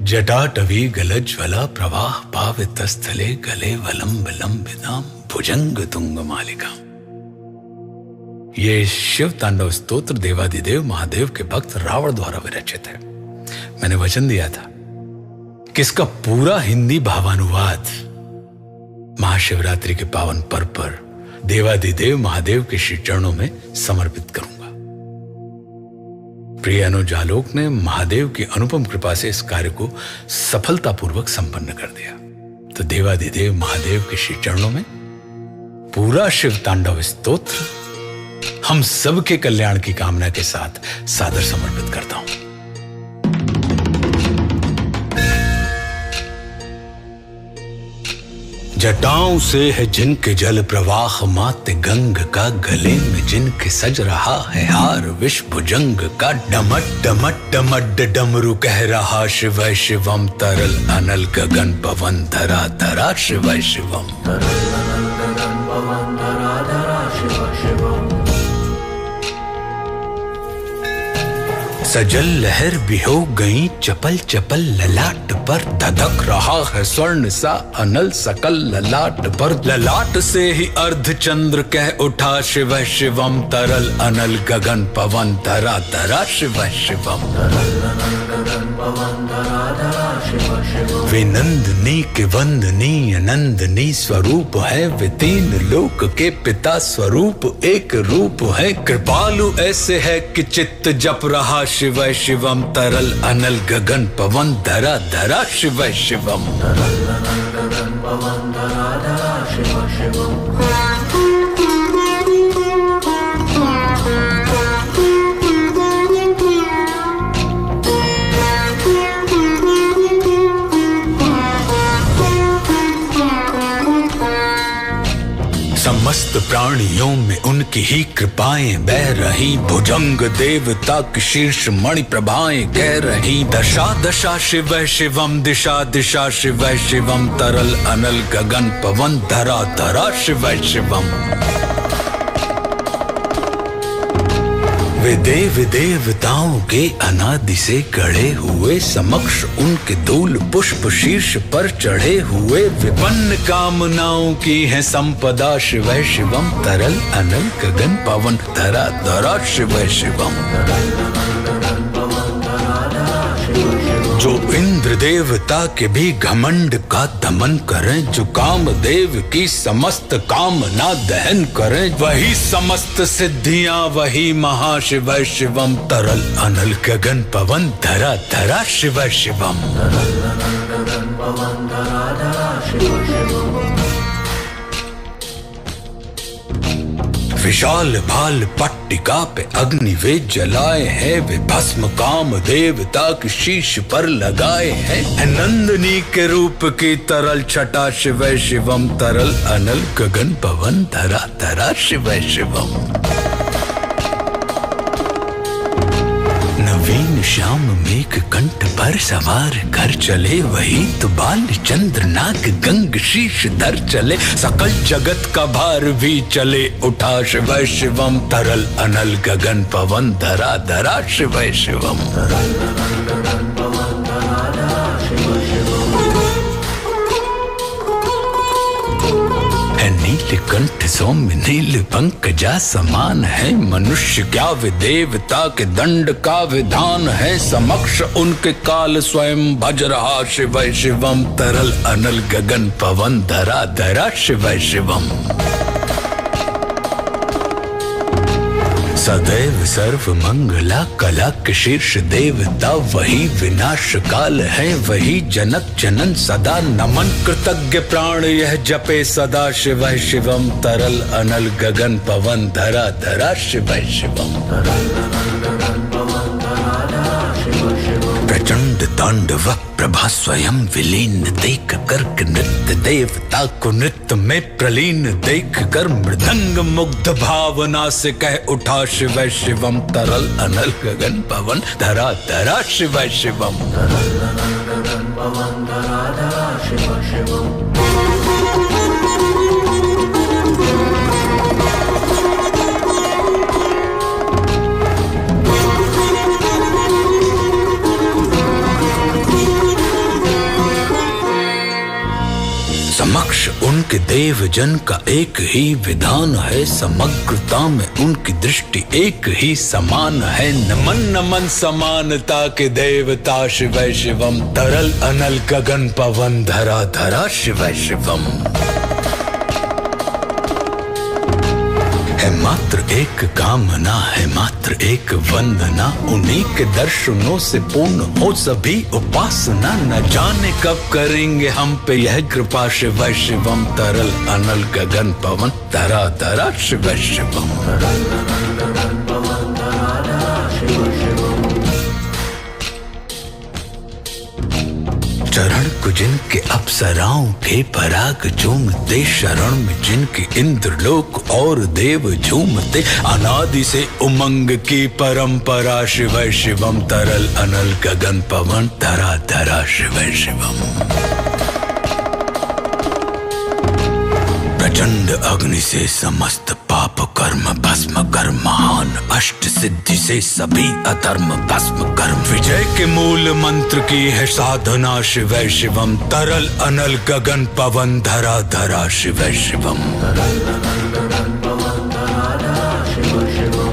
जटाटवी गलज्ज्वला प्रवाह पावितस्थले गले वलंब लंबिताम भुजंग तुंग मालिका। ये शिव तांडव स्तोत्र देवादिदेव महादेव के भक्त रावण द्वारा विरचित है। मैंने वचन दिया था कि इसका पूरा हिंदी भावानुवाद महाशिवरात्रि के पावन पर्व पर देवादिदेव महादेव के श्री चरणों में समर्पित करूंगा। प्रिय अनुज आलोक ने महादेव की अनुपम कृपा से इस कार्य को सफलतापूर्वक संपन्न कर दिया। तो देवादिदेव महादेव के श्री चरणों में पूरा शिव तांडव स्तोत्र हम सबके कल्याण की कामना के साथ सादर समर्पित करता हूं। जटाओं से है जिनके जल प्रवाह मात गंग का, गले में जिनके सज रहा है हार विष भुजंग का, डमट डमट डमट डमरू कह रहा शिव शिवम, तरल अनल गगन पवन धरा धरा शिव शिवम, तरल अनल गगन पवन धरा धरा शिव शिवम। सजल लहर भी हो गई चपल चपल, ललाट पर धधक रहा है स्वर्ण सा अनल सकल, ललाट पर ललाट से ही अर्ध चंद्र कह उठा शिव शिवम, तरल अनल गगन पवन धरा धरा शिव शिवम, तरल अनल गगन पवन धरा धरा शिव शिवम। वे नंदनी के वंदनी अनंदनी स्वरूप है, वे तीन लोक के पिता स्वरूप एक रूप है, कृपालु ऐसे है कि चित्त जप रहा शिव शिवम, तरल अनल गगन पवन धरा धरा शिव शिवम, तरल अनल गगन पवन धरा धरा शिव शिवम। समस्त प्राणियों में उनकी ही कृपाएं बह रही, भुजंग देवता की शीर्ष मणि प्रभाएं कह रही, दशा दशा शिव शिवम, दिशा दिशा शिव शिवम, तरल अनल गगन पवन धरा धरा शिव शिवम। वे देव देवताओं के अनादि से गढ़े हुए, समक्ष उनके धूल पुष्प शीर्ष पर चढ़े हुए, विपन्न कामनाओं की है संपदा शिव शिवम, तरल अनल गगन पवन धरा धरा शिव शिवम, तरल अनल गगन पवन धरा धरा शिव शिवम। जो इंद्र देवता के भी घमंड का दमन करें, जो कामदेव की समस्त कामना दहन करें, वही समस्त सिद्धियां वही महाशिव शिवम, तरल अनल गगन पवन धरा धरा शिव शिवम, तरल अनल गगन पवन धरा धरा शिव शिवम। विशाल भाल पट्टिका पे अग्नि वे जलाए हैं, वे भस्म काम देवता की शीश पर लगाए हैं, नंदनी के रूप की तरल छटा शिव शिवम, तरल अनल गगन पवन धरा धरा शिव शिवम। नवीन श्याम मेघ कंठ पर सवार कर चले, वही तो बाल चंद्र नाग गंग शीश धर चले, सकल जगत का भार भी चले उठा शिव शिवम, तरल अनल गगन पवन धरा धरा शिव शिवम, तरल अनल गगन पवन धरा धरा शिव शिवम। नीलकंठ सौम्य नील पंकजा समान है, मनुष्य क्या वे देवता के दंड का विधान है, समक्ष उनके काल स्वयं भज रहा शिव शिवम, तरल अनल गगन पवन धरा धरा शिव शिवम। सदैव सर्व मंगला कला के शीर्ष देवता, वही विनाश काल है वही जनक जनन, सदा नमन कृतज्ञ प्राण यह जपे सदा शिव शिवम, तरल अनल गगन पवन धरा धरा शिव शिवम, तरल अनल गगन पवन धरा धरा शिव शिवम। प्रचंड तांडव प्रभा स्वयं विलीन देख कर नृत्य देवता को नृत्य में प्रलीन देख कर, मृदंग मुग्ध भावना से कह उठा शिव शिवम, तरल अनल गगन पवन धरा धरा शिव शिवम, तरल अनल गगन पवन धरा धरा शिव शिवम। उनके देव जन का एक ही विधान है, समग्रता में उनकी दृष्टि एक ही समान है। नमन नमन समानता के देवता शिवै शिवम, तरल अनल गगन पवन धरा धरा शिवै शिवम। है मात्र एक कामना, है मात्र एक वंदना, उन्हीं के दर्शनों से पूर्ण हो सभी उपासना। न जाने कब करेंगे हम पे यह कृपा शिवै शिवम, तरल अनल गगन पवन धरा धरा शिवै शिवम। चरण को जिनके अप्सराओं के पराग झूमते, शरण में जिनके इंद्रलोक और देव झूमते। अनादि से उमंग की परंपरा शिवै शिवम, तरल अनल गगन पवन धरा धरा शिवै शिवम। प्रचंड अग्नि से समस्त पाप कर्म भस्म कर, महान अष्ट सिद्धि से सभी अधर्म भस्म कर। विजय के मूल मंत्र की है साधना शिवै शिवम, तरल अनल गगन पवन धरा धरा शिवै शिवम।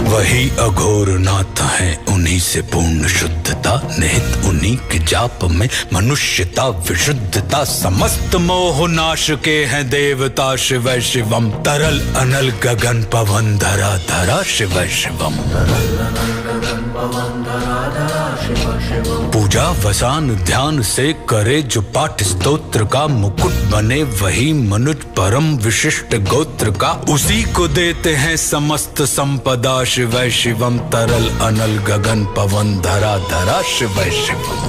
वही अघोर नाथ है, उन्हीं से पूर्ण शुद्धता, निहित उन्हीं के जाप में मनुष्यता विशुद्धता। समस्त मोह नाश के हैं देवता शिवै शिवम, तरल अनल गगन पवन धरा धरा शिवै शिवम। पूजा वसान ध्यान से करे जो पाठ स्तोत्र का, मुकुट बने वही मनुज परम विशिष्ट गोत्र का। उसी को देते हैं समस्त संपदा शिवै शिवम, तरल अनल गगन पवन धरा धरा शिवै शिवम।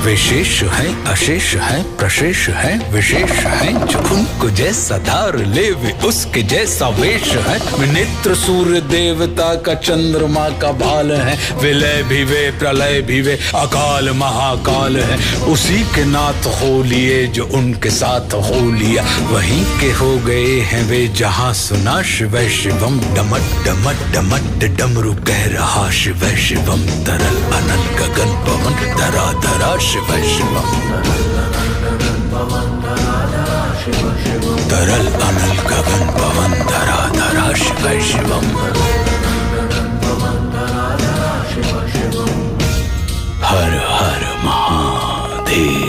विशेष है अशेष है प्रशेष है विशेष है, जो उनको जैसा धार ले वे उसके जैसा वेश है। नेत्र सूर्य देवता का चंद्रमा का भाल है, विलय भी वे प्रलय भी वे अकाल महाकाल है। उसी के नाथ हो लिए जो उनके साथ हो लिया, वहीं के हो गए हैं वे जहां सुना शिवै शिवम। डमट डमट डमट डमरू कह रहा शिवै शिवम, तरल अनल गगन पवन धरा धरा शिवै शिवम। तरल अनल गगन पवन धरा धरा शिवै शिवम। हर हर महादेव।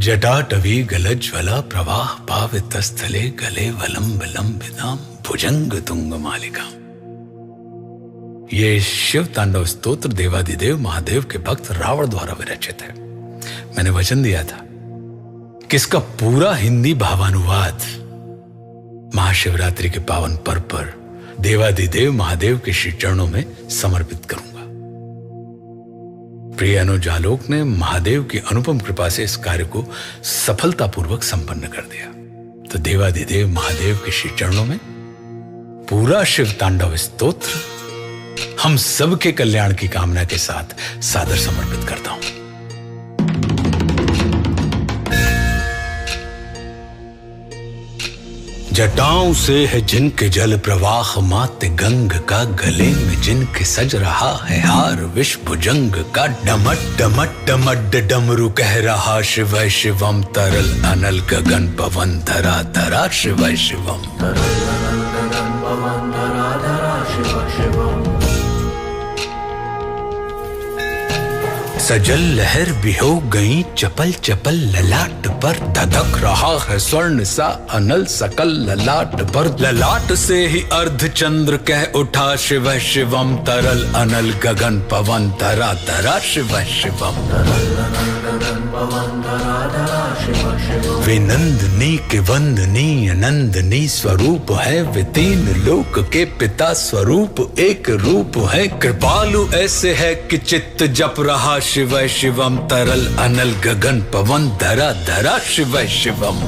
जटाटवी गलज्वला प्रवाह पावितस्थले, गले वलम विलंबिताम भुजंग तुंग मालिका। ये शिव तांडव स्तोत्र देवादिदेव महादेव के भक्त रावण द्वारा विरचित है। मैंने वचन दिया था कि इसका पूरा हिंदी भावानुवाद महाशिवरात्रि के पावन पर्व पर देवादिदेव महादेव के श्री चरणों में समर्पित करूंगा। प्रिय अनुज आलोक ने महादेव की अनुपम कृपा से इस कार्य को सफलतापूर्वक संपन्न कर दिया। तो देवादिदेव महादेव के श्री चरणों में पूरा शिव तांडव स्तोत्र हम सबके कल्याण की कामना के साथ सादर समर्पित करता हूं। जटाओं से है जिनके जल प्रवाह माते गंग का, गले में जिनके सज रहा है हार विष भुजंग का। डमट डमट डमट डमरू कह रहा शिवै शिवम, तरल अनल गगन पवन धरा धरा शिवै शिवम। सजल लहर भी हो गई चपल चपल ललाट पर, धधक रहा है स्वर्ण सा अनल सकल ललाट पर। ललाट से ही अर्ध चंद्र कह उठा शिवै शिवम, तरल अनल गगन पवन धरा धरा शिवै शिवम। वे नंदनी के वंदनी नंदनी स्वरूप है, वे तीन लोक के पिता स्वरूप एक रूप है। कृपालु ऐसे है कि चित्त जप रहा शिवै शिवम, तरल अनल गगन पवन धरा धरा शिवै शिवम।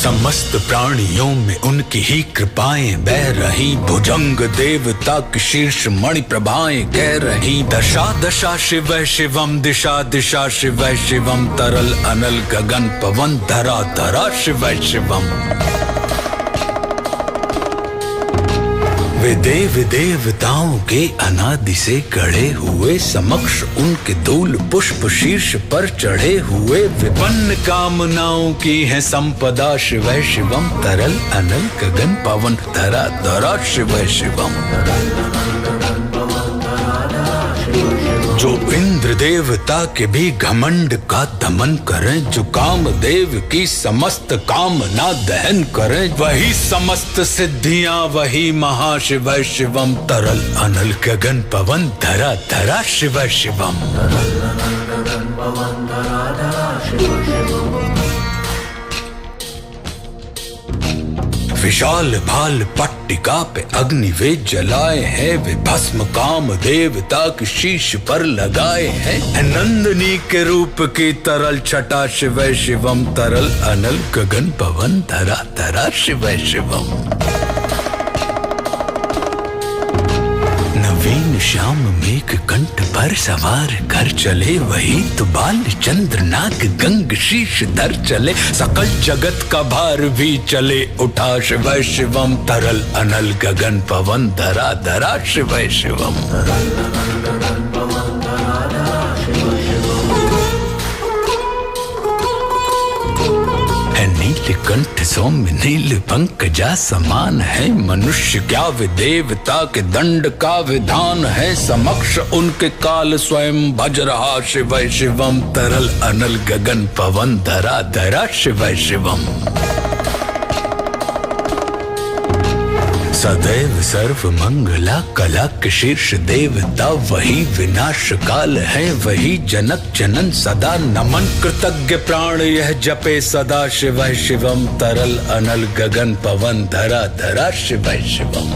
समस्त प्राणियों में उनकी ही कृपाएं बह रही। भुजंग देवता की शीर्ष मणि प्रभाएं कह रही। दशा दशा शिव शिवम, दिशा दिशा शिव शिवम, तरल अनल गगन पवन धरा धरा शिव शिवम। वे देव देवताओं के अनादि से गढ़े हुए, समक्ष उनके धूल पुष्प शीर्ष पर चढ़े हुए। विपन्न कामनाओं की है संपदा शिव शिवम, तरल अनल गगन पवन धरा धरा शिव शिवम। जो इंद्र देवता के भी घमंड का दमन करें, जो कामदेव की समस्त कामना दहन करें, वही समस्त सिद्धियां, वही महाशिव शिवम, तरल अनल गगन पवन धरा धरा शिव शिवम। विशाल भाल पट्टिका पे अग्नि वे जलाए हैं, वे भस्म काम देवता की शीश पर लगाए हैं। नंदनी के रूप की तरल छटा शिव शिवम, तरल अनल गगन पवन धरा धरा शिव शिवम। नवीन श्याम मेघ कंठ पर सवार कर चले, वही तो बाल चंद्र नाग गंग शीश धर चले। सकल जगत का भार भी चले उठा शिव शिवम, तरल अनल गगन पवन धरा धरा शिव शिवम। नीलकंठ सौम्य नील पंकजा समान है, मनुष्य क्या वे देवता के दंड का विधान है। समक्ष उनके काल स्वयं भज रहा शिव शिवम, तरल अनल गगन पवन धरा धरा शिव शिवम। सदैव सर्व मंगला कला के शीर्ष देवता, वही विनाश काल है, वही जनक जनन सदा नमन। कृतज्ञ प्राण यह जपे सदा शिव शिवम, तरल अनल गगन पवन धरा धरा शिव शिवम।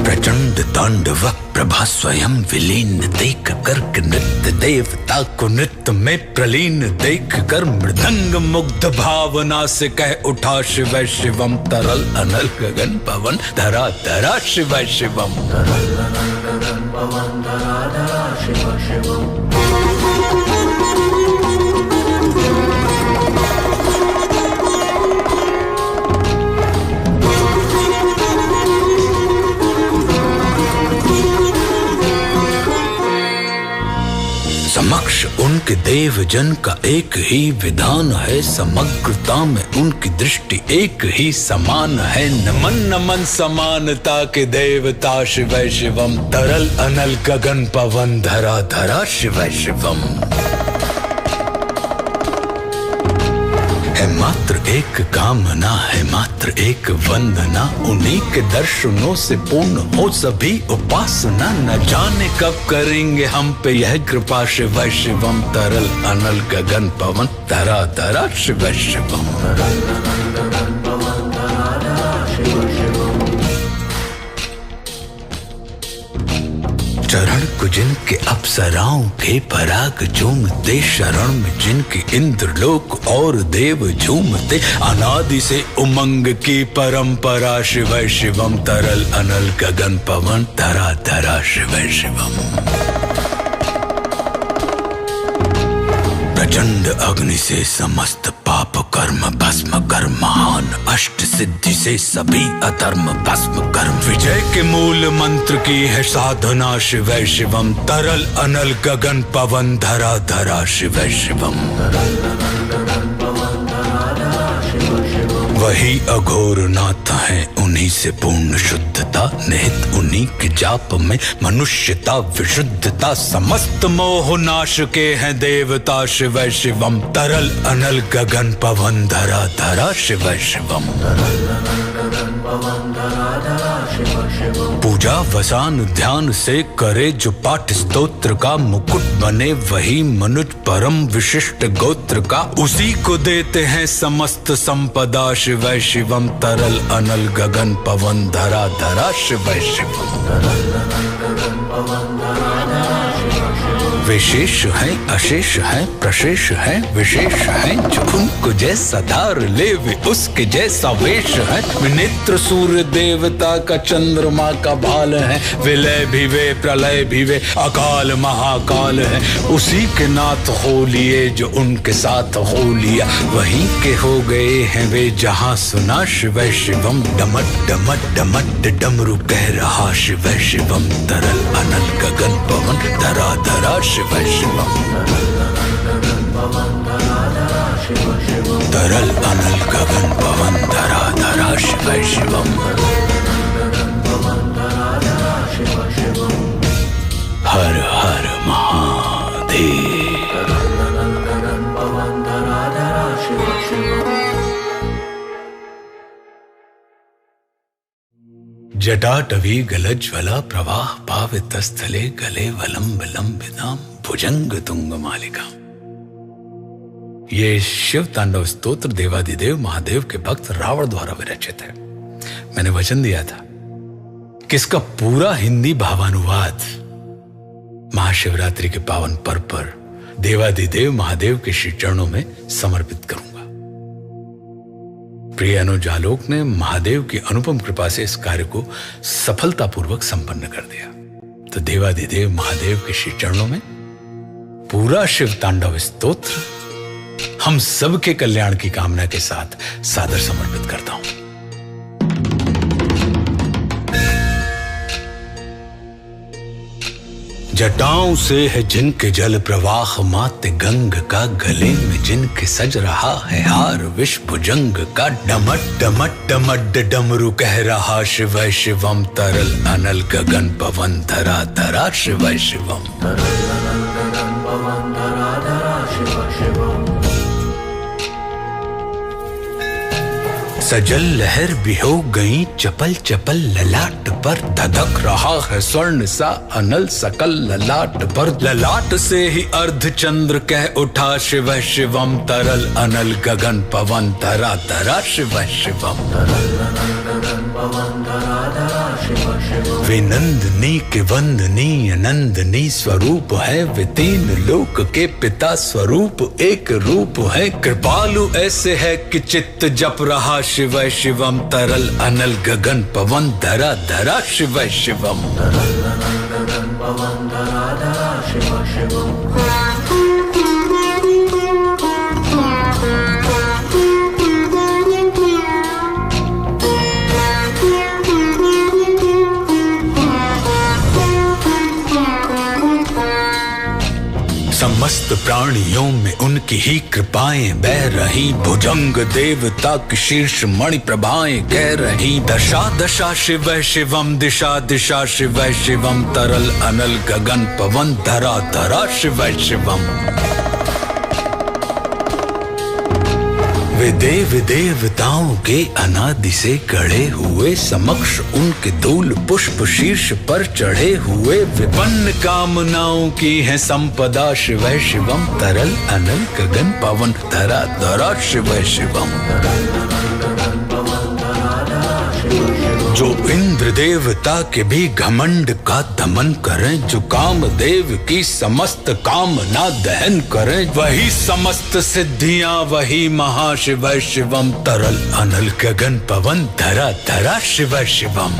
प्रचंड तांडव प्रभा स्वयं विलीन देख कर नृत्य देवता को नृत्य में प्रलीन देख कर, मृदंग मुग्ध भावना से कह उठा शिव शिवम, तरल अनल गगन पवन धरा धरा शिव शिवम। समक्ष उनके देव जन का एक ही विधान है, समग्रता में उनकी दृष्टि एक ही समान है। नमन नमन समानता के देवता शिव शिवम, तरल अनल गगन पवन धरा धरा शिव शिवम। है मात्र एक कामना, है मात्र एक वंदना, उन्हीं के दर्शनों से पूर्ण हो सभी उपासना। न जाने कब करेंगे हम पे यह कृपा शिव शिवम, तरल अनल गगन पवन धरा धरा शिव शिवम। चरण को जिनके अप्सराओं के पराग झूमते, शरण में जिनके इंद्रलोक और देव झूमते। अनादि से उमंग की परंपरा शिव शिवम, तरल अनल गगन पवन धरा धरा शिव शिवम। प्रचंड अग्नि से समस्त पाप कर्म भस्म कर, महान अष्ट सिद्धि से सभी अधर्म भस्म कर। विजय के मूल मंत्र की है साधना शिव शिवम, तरल अनल गगन पवन धरा धरा शिव शिवम। वही अघोर नाथ है, उन्हीं से पूर्ण शुद्धता, निहित उन्हीं के जाप में मनुष्यता विशुद्धता। समस्त मोह नाश के हैं देवता शिव शिवम, तरल अनल गगन पवन धरा धरा शिव शिवम। पूजा वसान ध्यान से करे जो पाठ स्तोत्र का, मुकुट बने वही मनुज परम विशिष्ट गोत्र का। उसी को देते हैं समस्त संपदा शिव शिवम, तरल अनल गगन पवन धरा धरा शिव शिवम। विशेष है अशेष है प्रशेष है विशेष है, जो उनको जैसा धार ले वे उसके जैसा वेश है। वे नेत्र सूर्य देवता का चंद्रमा का भाल है, विलय भी वे प्रलय भी वे अकाल महाकाल है। उसी के नाथ हो लिए जो उनके साथ हो लिया, वहीं के हो गए हैं वे जहां सुना शिव शिवम। डमट डमट डमट डमरू कह रहा शिव शिवम, तरल अनल गगन पवन धरा धरा शिव शिवम। तरल अनल गगन पवन धरा धरा शिव शिवम। हर हर महादेव। जटाटवी गलज्वला प्रवाह पावितस्थले गले वलंब लंबिताम भुजंग तुंग मालिका। ये शिव तांडव स्तोत्र देवादिदेव महादेव के भक्त रावण द्वारा विरचित है। मैंने वचन दिया था कि इसका पूरा हिंदी भावानुवाद महाशिवरात्रि के पावन पर्व पर देवादिदेव महादेव के श्री चरणों में समर्पित करूंगा। प्रिय अनुज आलोक ने महादेव की अनुपम कृपा से इस कार्य को सफलतापूर्वक संपन्न कर दिया। तो देवादिदेव महादेव के श्री चरणों में पूरा शिव तांडव स्तोत्र हम सबके कल्याण की कामना के साथ सादर समर्पित करता हूं। जटाओं से है जिनके जल प्रवाह माते गंग का, गले में जिनके सज रहा है हार विष भुजंग का। डमट डमट डमट डमरू कह रहा शिव शिवम, तरल अनल गगन पवन धरा धरा शिव शिवम। सजल लहर भी हो गई चपल चपल, ललाट पर धधक रहा है स्वर्ण सा अनल सकल ललाट पर। ललाट से ही अर्ध चंद्र कह उठा शिव शिवम, तरल अनल गगन पवन धरा धरा शिव शिवम। वे नंदनी के वंदनीय नंदनी स्वरूप है, वे तीन लोक के पिता स्वरूप एक रूप है। कृपालु ऐसे है कि चित्त जप रहा शिव शिवम, तरल अनल गगन पवन धरा धरा शिव शिवम। समस्त प्राणियों में उनकी ही कृपाएं बह रही, भुजंग देवता की शीर्ष मणि प्रभाएं कह रही। दशा दशा शिव शिवम, दिशा दिशा शिव शिवम, तरल अनल गगन पवन धरा धरा शिव शिवम। वे देव देवताओं के अनादि से गढ़े हुए, समक्ष उनके धूल पुष्प शीर्ष पर चढ़े हुए। विपन्न कामनाओं की है संपदा शिव शिवम, तरल अनल गगन पवन धरा धरा शिव शिवम। जो इंद्र देवता के भी घमंड का दमन करें, जो कामदेव की समस्त कामना दहन करें, वही समस्त सिद्धियां वही महाशिव शिवम, तरल अनल गगन पवन धरा धरा शिव शिवम।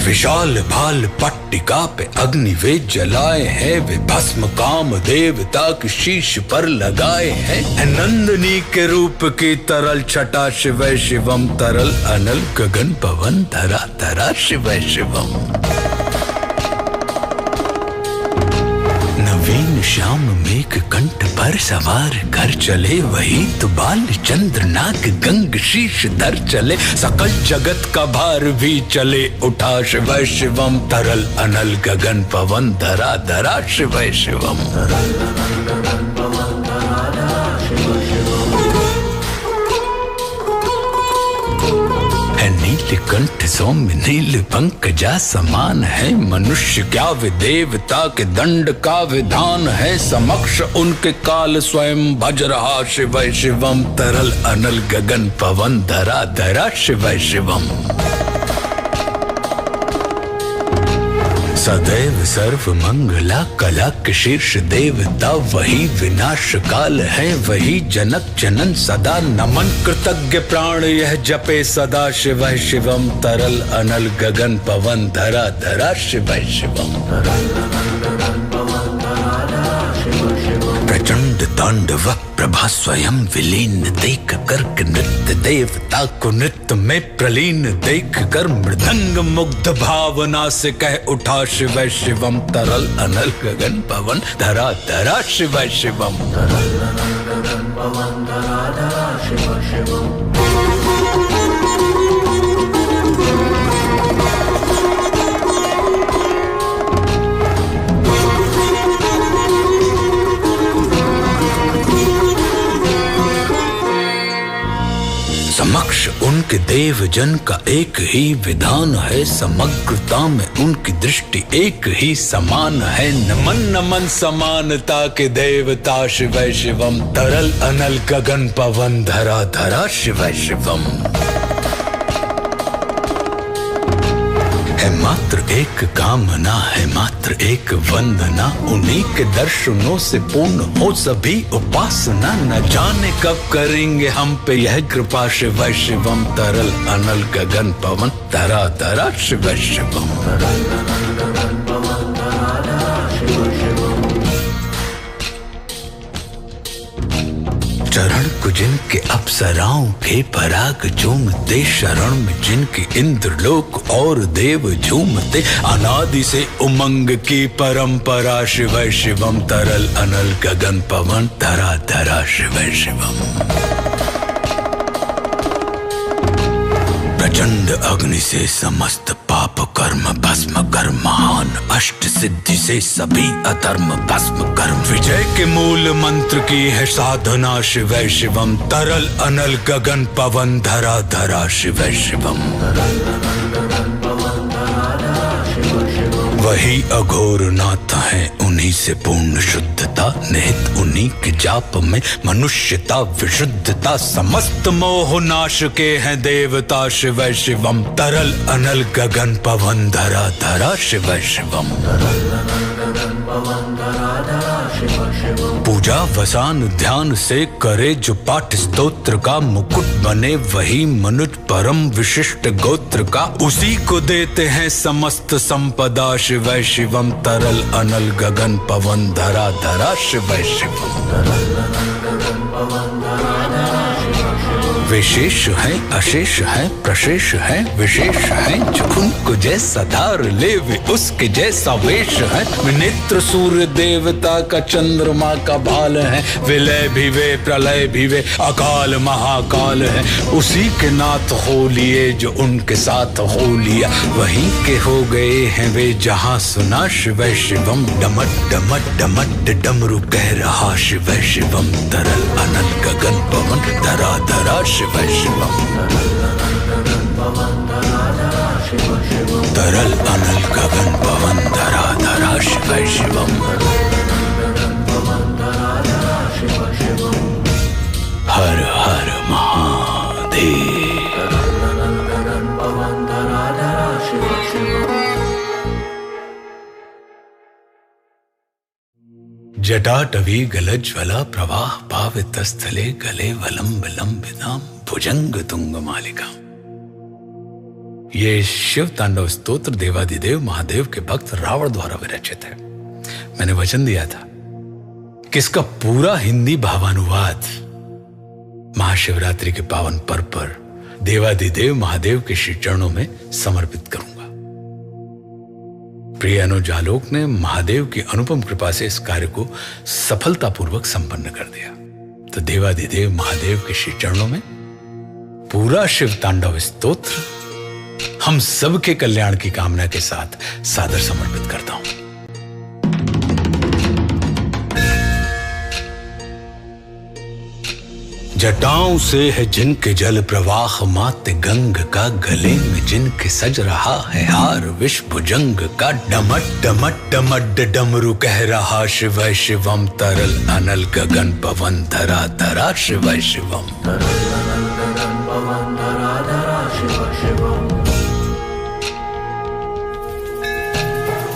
विशाल भाल पट्टिका पे अग्नि वे जलाए हैं, वे भस्म काम देवता की शीश पर लगाए हैं। नंदनी के रूप की तरल छटा शिव शिवम, तरल अनल गगन पवन धरा धरा शिव शिवम। नवीन श्याम मेघ कंठ पर सवार कर चले, वही तो बाल चंद्र नाग गंग शीश धर चले। सकल जगत का भार भी चले उठा शिव शिवम, तरल अनल गगन पवन धरा धरा शिव शिवम। कंठ सौम्य नील पंकजा समान है। मनुष्य क्या वे देवता के दंड का विधान है। समक्ष उनके काल स्वयं भज रहा शिव शिवम। तरल अनल गगन पवन धरा धरा शिव शिवम। सदैव सर्व मंगला कला के शीर्ष देवता वही विनाश काल है। वही जनक जनन सदा नमन। कृतज्ञ प्राण यह जपे सदा शिव शिवम। तरल अनल गगन पवन धरा धरा शिव शिवम। प्रचंड तांडव प्रभा स्वयं विलीन देख कर नृत्य देवता को नृत्य में प्रलीन देख कर मृदंग मुग्ध भावना से कह उठा शिव शिवम। तरल अनल गगन पवन धरा धरा शिव शिवम। समक्ष उनके देव जन का एक ही विधान है। समग्रता में उनकी दृष्टि एक ही समान है। नमन नमन समानता के देवता शिव शिवम। तरल अनल गगन पवन धरा धरा शिव शिवम। है मात्र एक कामना है मात्र एक वंदना। उन्हीं के दर्शनों से पूर्ण हो सभी उपासना। न जाने कब करेंगे हम पे यह कृपा शिव शिवम। तरल अनल गगन पवन धरा धरा शिव शिवम। चरण को जिनके अप्सराओं के पराग झूमते। शरण में जिनके इंद्रलोक और देव झूमते। अनादि से उमंग की परंपरा शिव शिवम। तरल अनल गगन पवन धरा धरा शिव शिवम। प्रचंड अग्नि से समस्त पाप कर्म भस्म कर। महान अष्ट सिद्धि से सभी अधर्म भस्म कर। विजय के मूल मंत्र की है साधना शिव शिवम। तरल अनल गगन पवन धरा धरा शिव शिवम। वही अघोर नाथ है उन्हीं से पूर्ण शुद्धता। निहित उन्हीं के जाप में मनुष्यता विशुद्धता। समस्त मोह नाश के हैं देवता शिव शिवम। तरल अनल गगन पवन धरा धरा शिव शिवम। पूजा वसान ध्यान से करे जो पाठ स्तोत्र का। मुकुट बने वही मनुज परम विशिष्ट गोत्र का। उसी को देते हैं समस्त संपदा शिव शिवम। तरल अनल गगन पवन धरा धरा शिव शिवम। विशेष है अशेष है प्रशेष है विशेष है। जो उनको जैसा धार ले वे उसके जैसा वेश है। नेत्र सूर्य देवता का चंद्रमा का भाल है। विलय भी वे प्रलय भी वे अकाल महाकाल है। उसी के नाथ हो लिए जो उनके साथ हो लिया। वहीं के हो गए हैं वे जहां सुना शिव शिवम। डमट डमट डमट डमरू कह रहा शिव शिवम। तरल अनल गगन पवन धरा धरा शिव शिवम। तरल अनल गगन पवन धरा धरा शिव शिवम। हर हर महादेव। जटाटवी गलज्वला प्रवाह पावितस्थले। गले वलंब लंबिताम भुजंग तुंग मालिका। ये शिव तांडव स्तोत्र देवादिदेव महादेव के भक्त रावण द्वारा विरचित है। मैंने वचन दिया था कि इसका पूरा हिंदी भावानुवाद महाशिवरात्रि के पावन पर्व पर देवादिदेव महादेव के श्री चरणों में समर्पित करूंगा। प्रिय अनुज आलोक ने महादेव की अनुपम कृपा से इस कार्य को सफलतापूर्वक संपन्न कर दिया। तो देवादिदेव महादेव के श्री चरणों में पूरा शिव तांडव स्तोत्र हम सबके कल्याण की कामना के साथ सादर समर्पित करता हूं। जटाओं से है जिनके जल प्रवाह माते गंग का, गले में जिनके सज रहा है हार विश्व भुजंग का। डमट डमट डमट डमरू कह रहा शिव शिवम, तरल अनल गगन पवन धरा धरा शिव शिवम। तरल अनल गगन पवन धरा धरा शिव शिवम।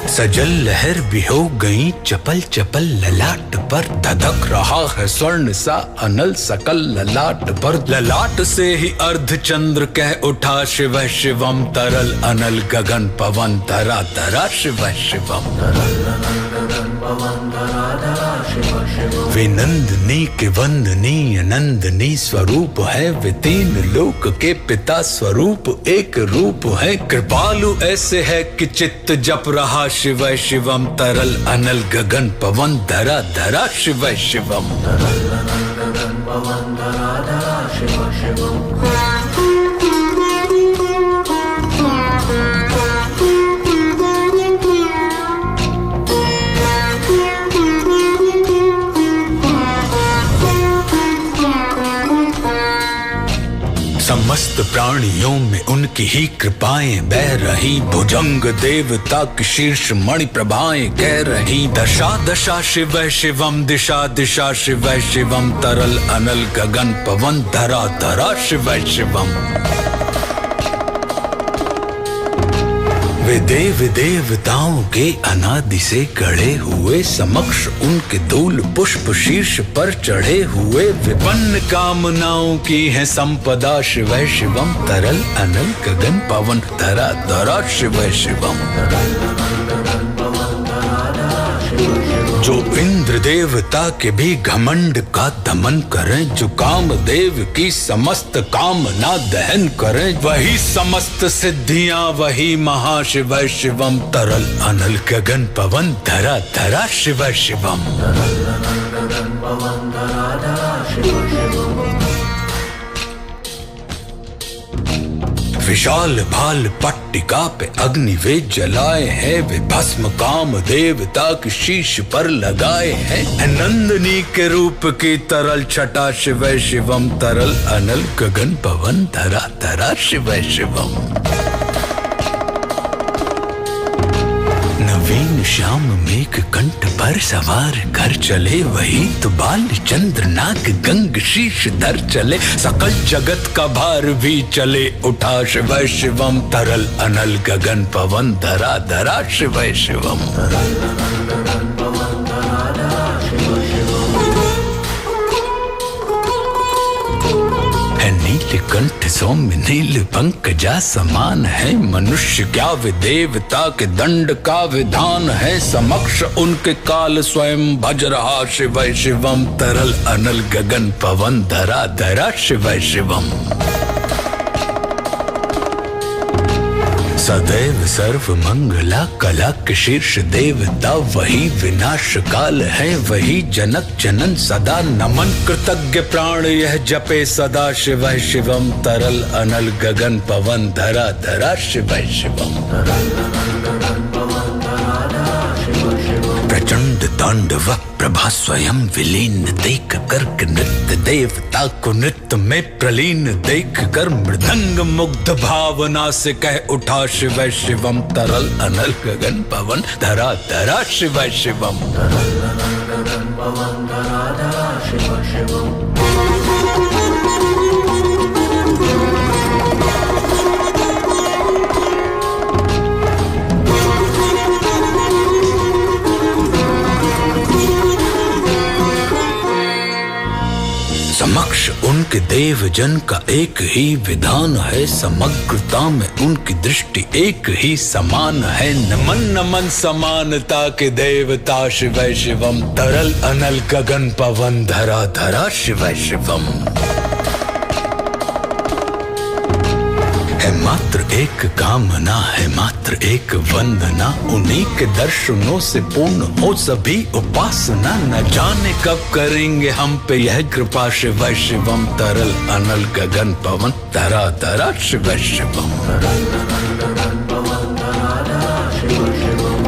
सजल लहर भी हो गई चपल चपल, ललाट पर धधक रहा है स्वर्ण सा अनल सकल ललाट पर। ललाट से ही अर्ध चंद्र कह उठा शिव शिवम, तरल अनल गगन पवन धरा धरा शिव शिवम। तरल अनल गगन पवन धरा धरा शिव शिवम। वे नंदनी के वंदनीय नंदनी स्वरूप है, वे तीन लोक के पिता स्वरूप एक रूप है। कृपालु ऐसे है कि चित्त जप रहा शिव शिवम, तरल अनल गगन पवन धरा धरा शिव शिवम। तरल अनल गगन पवन धरा धरा शिव शिवम। समस्त प्राणियों में उनकी ही कृपाएं बह रही, भुजंग देवता की शीर्ष मणि प्रभाएं कह रही। दशा दशा शिव शिवम, दिशा दिशा शिव शिवम, तरल अनल गगन पवन धरा धरा शिव शिवम। वे देव देवताओं के अनादि से गढ़े हुए, समक्ष उनके धूल पुष्प शीर्ष पर चढ़े हुए। विपन्न कामनाओं की है संपदा शिव शिवम, तरल अनल गगन पवन धरा धरा शिव शिवम। तरल अनल गगन पवन धरा धरा शिव शिवम। जो इंद्र देवता के भी घमंड का दमन करें, जो कामदेव की समस्त कामना दहन करें, वही समस्त सिद्धियां वही महाशिव शिवम, तरल अनल गगन पवन धरा धरा शिव शिवम। तरल अनल गगन पवन धरा धरा शिव शिवम। विशाल भाल पट्टिका पे अग्नि वे जलाए हैं, वे भस्म काम देवता की शीश पर लगाए हैं। नंदनी के रूप की तरल छटा शिव शिवम, तरल अनल गगन पवन धरा धरा शिव शिवम। नवीन श्याम मेघ कंठ पर सवार कर चले, वही तो बाल चंद्र नाग गंग शीश धर चले। सकल जगत का भार भी चले उठा शिव शिवम, तरल अनल गगन पवन धरा धरा शिव शिवम। तरल अनल गगन पवन धरा धरा शिव शिवम। है नील कंठ सौम्य नील पंकजा समान है, मनुष्य क्या वे देवता के दंड का विधान है। समक्ष उनके काल स्वयं भज रहा शिव शिवम, तरल अनल गगन पवन धरा धरा शिव शिवम। सदैव सर्व मंगला कला के शीर्ष देवता, वही विनाश काल है वही जनक जनन सदा। नमन कृतज्ञ प्राण यह जपे सदा शिव शिवम, तरल अनल गगन पवन धरा धरा शिव शिवम। तरल अनल गगन पवन धरा धरा शिव शिवम। प्रचंड तांडव प्रभा स्वयं विलीन देख कर नृत्य देवता को नृत्य में प्रलीन देख कर, मृदंग मुग्ध भावना से कह उठा शिव शिवम, तरल अनल गगन पवन धरा धरा शिव शिवम। तरल अनल गगन पवन धरा धरा शिव शिवम। समक्ष उनके देव जन का एक ही विधान है, समग्रता में उनकी दृष्टि एक ही समान है। नमन नमन समानता के देवता शिव शिवम, तरल अनल गगन पवन धरा धरा शिव शिवम। है मात्र एक कामना है मात्र एक वंदना, उन्हीं के दर्शनों से पूर्ण हो सभी उपासना। न जाने कब करेंगे हम पे यह कृपा शिव शिवम, तरल अनल गगन पवन धरा धरा शिव शिवम। तरल अनल गगन पवन धरा धरा शिव शिवम।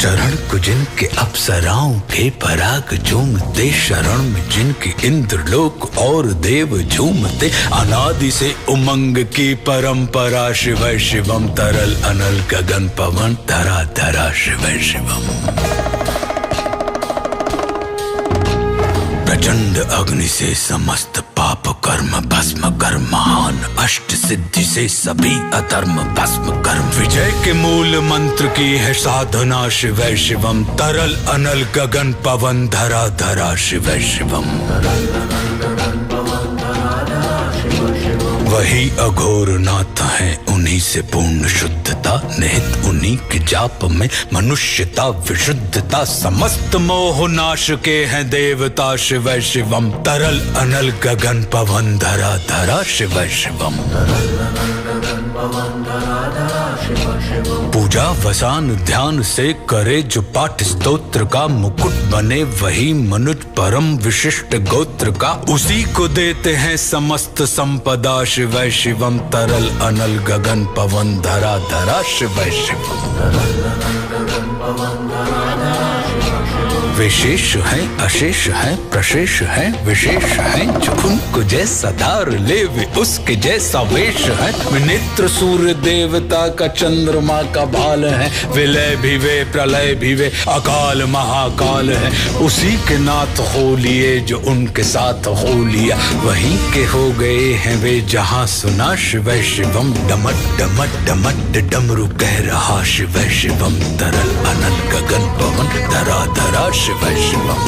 चरण को जिनके अप्सराओं के पराग झूमते, शरण में जिनके इंद्रलोक और देव झूमते, अनादि से उमंग की परंपरा, शिव शिवम तरल अनल गगन पवन धरा धरा शिव शिवम। प्रचंड अग्नि से समस्त पाप कर्म भस्म कर, महान अष्ट सिद्धि से सभी अधर्म भस्म कर, विजय के मूल मंत्र की है साधना, शिव शिवम तरल अनल गगन पवन धरा धरा शिव शिवम। वही अघोर नाथ है, उन्हीं से पूर्ण शुद्धता, निहित उन्हीं के जाप में मनुष्यता विशुद्धता, समस्त मोह नाश के हैं देवता, शिव शिवम तरल अनल गगन पवन धरा धरा शिव शिवम। पूजा वसान ध्यान से करे जो पाठ स्तोत्र का, मुकुट बने वही मनुज परम विशिष्ट गोत्र का, उसी को देते हैं समस्त संपदा, शिव शिवम तरल अनल गगन पवन धरा धरा शिव शिवम। विशेष है अशेष है प्रशेष है विशेष है, जो उनको जैसा धार ले वे उसके जैसा वेश है, नेत्र सूर्य देवता का चंद्रमा का भाल है, विलय भी वे प्रलय भी वे अकाल महाकाल है, उसी के नाथ हो लिए जो उनके साथ हो लिया, वहीं के हो गए हैं वे जहां सुना, शिव शिवम डमट डमट डमट डमरू कह रहा, शिव शिवम तरल अनल गगन पवन धरा धरा शिव शिवम।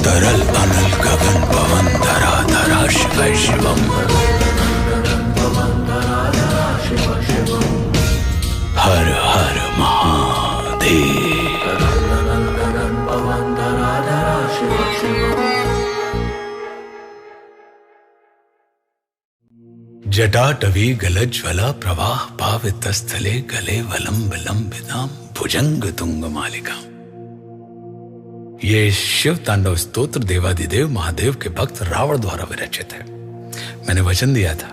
तरल अनल गगन पवन धरा धरा शिव शिवम। हर हर महादेव। जटाटवी गलज्ज्वला प्रवाह पावितस्थले, गले वलंब लंबिताम भुजंग तुंग मालिका। ये शिव तांडव स्तोत्र देवादिदेव महादेव के भक्त रावण द्वारा विरचित है। मैंने वचन दिया था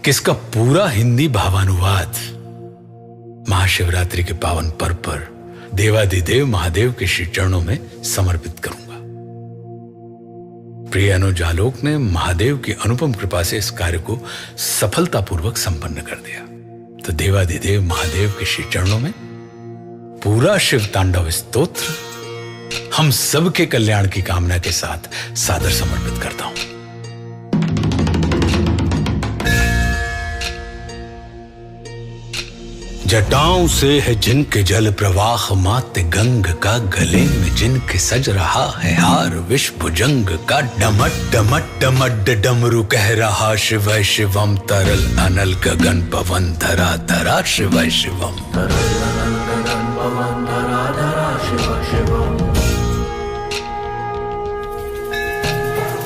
कि इसका पूरा हिंदी भावानुवाद महाशिवरात्रि के पावन पर्व पर देवादिदेव महादेव के श्री चरणों में समर्पित करूंगा। प्रिय अनुज आलोक ने महादेव की अनुपम कृपा से इस कार्य को सफलतापूर्वक संपन्न कर दिया। तो देवादिदेव महादेव के श्री चरणों में पूरा शिव तांडव स्तोत्र हम सबके कल्याण की कामना के साथ सादर समर्पित करता हूं। जटाओं से है जिनके जल प्रवाह माते गंग का, गले में जिनके सज रहा है हार विष भुजंग का, डमट डमट डमट डमरू कह रहा, शिव शिवम तरल अनल गगन पवन धरा धरा शिव शिवम।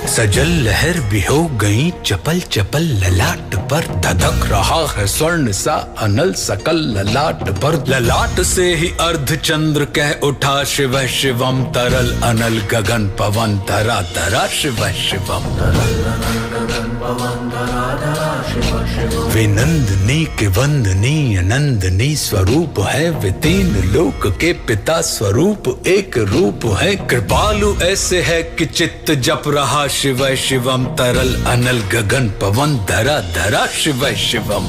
सजल लहर भी हो गई चपल चपल, ललाट पर धधक रहा है स्वर्ण सा अनल सकल, ललाट पर ललाट से ही अर्ध चंद्र कह उठा, शिव शिवम तरल अनल गगन पवन धरा धरा शिव शिवम। वे नंदनी के वंदनी अनंदनी स्वरूप है, वे तीन लोक के पिता स्वरूप एक रूप है, कृपालु ऐसे है कि चित्त जप रहा, शिव शिवम तरल अनल गगन पवन धरा धरा शिव शिवम।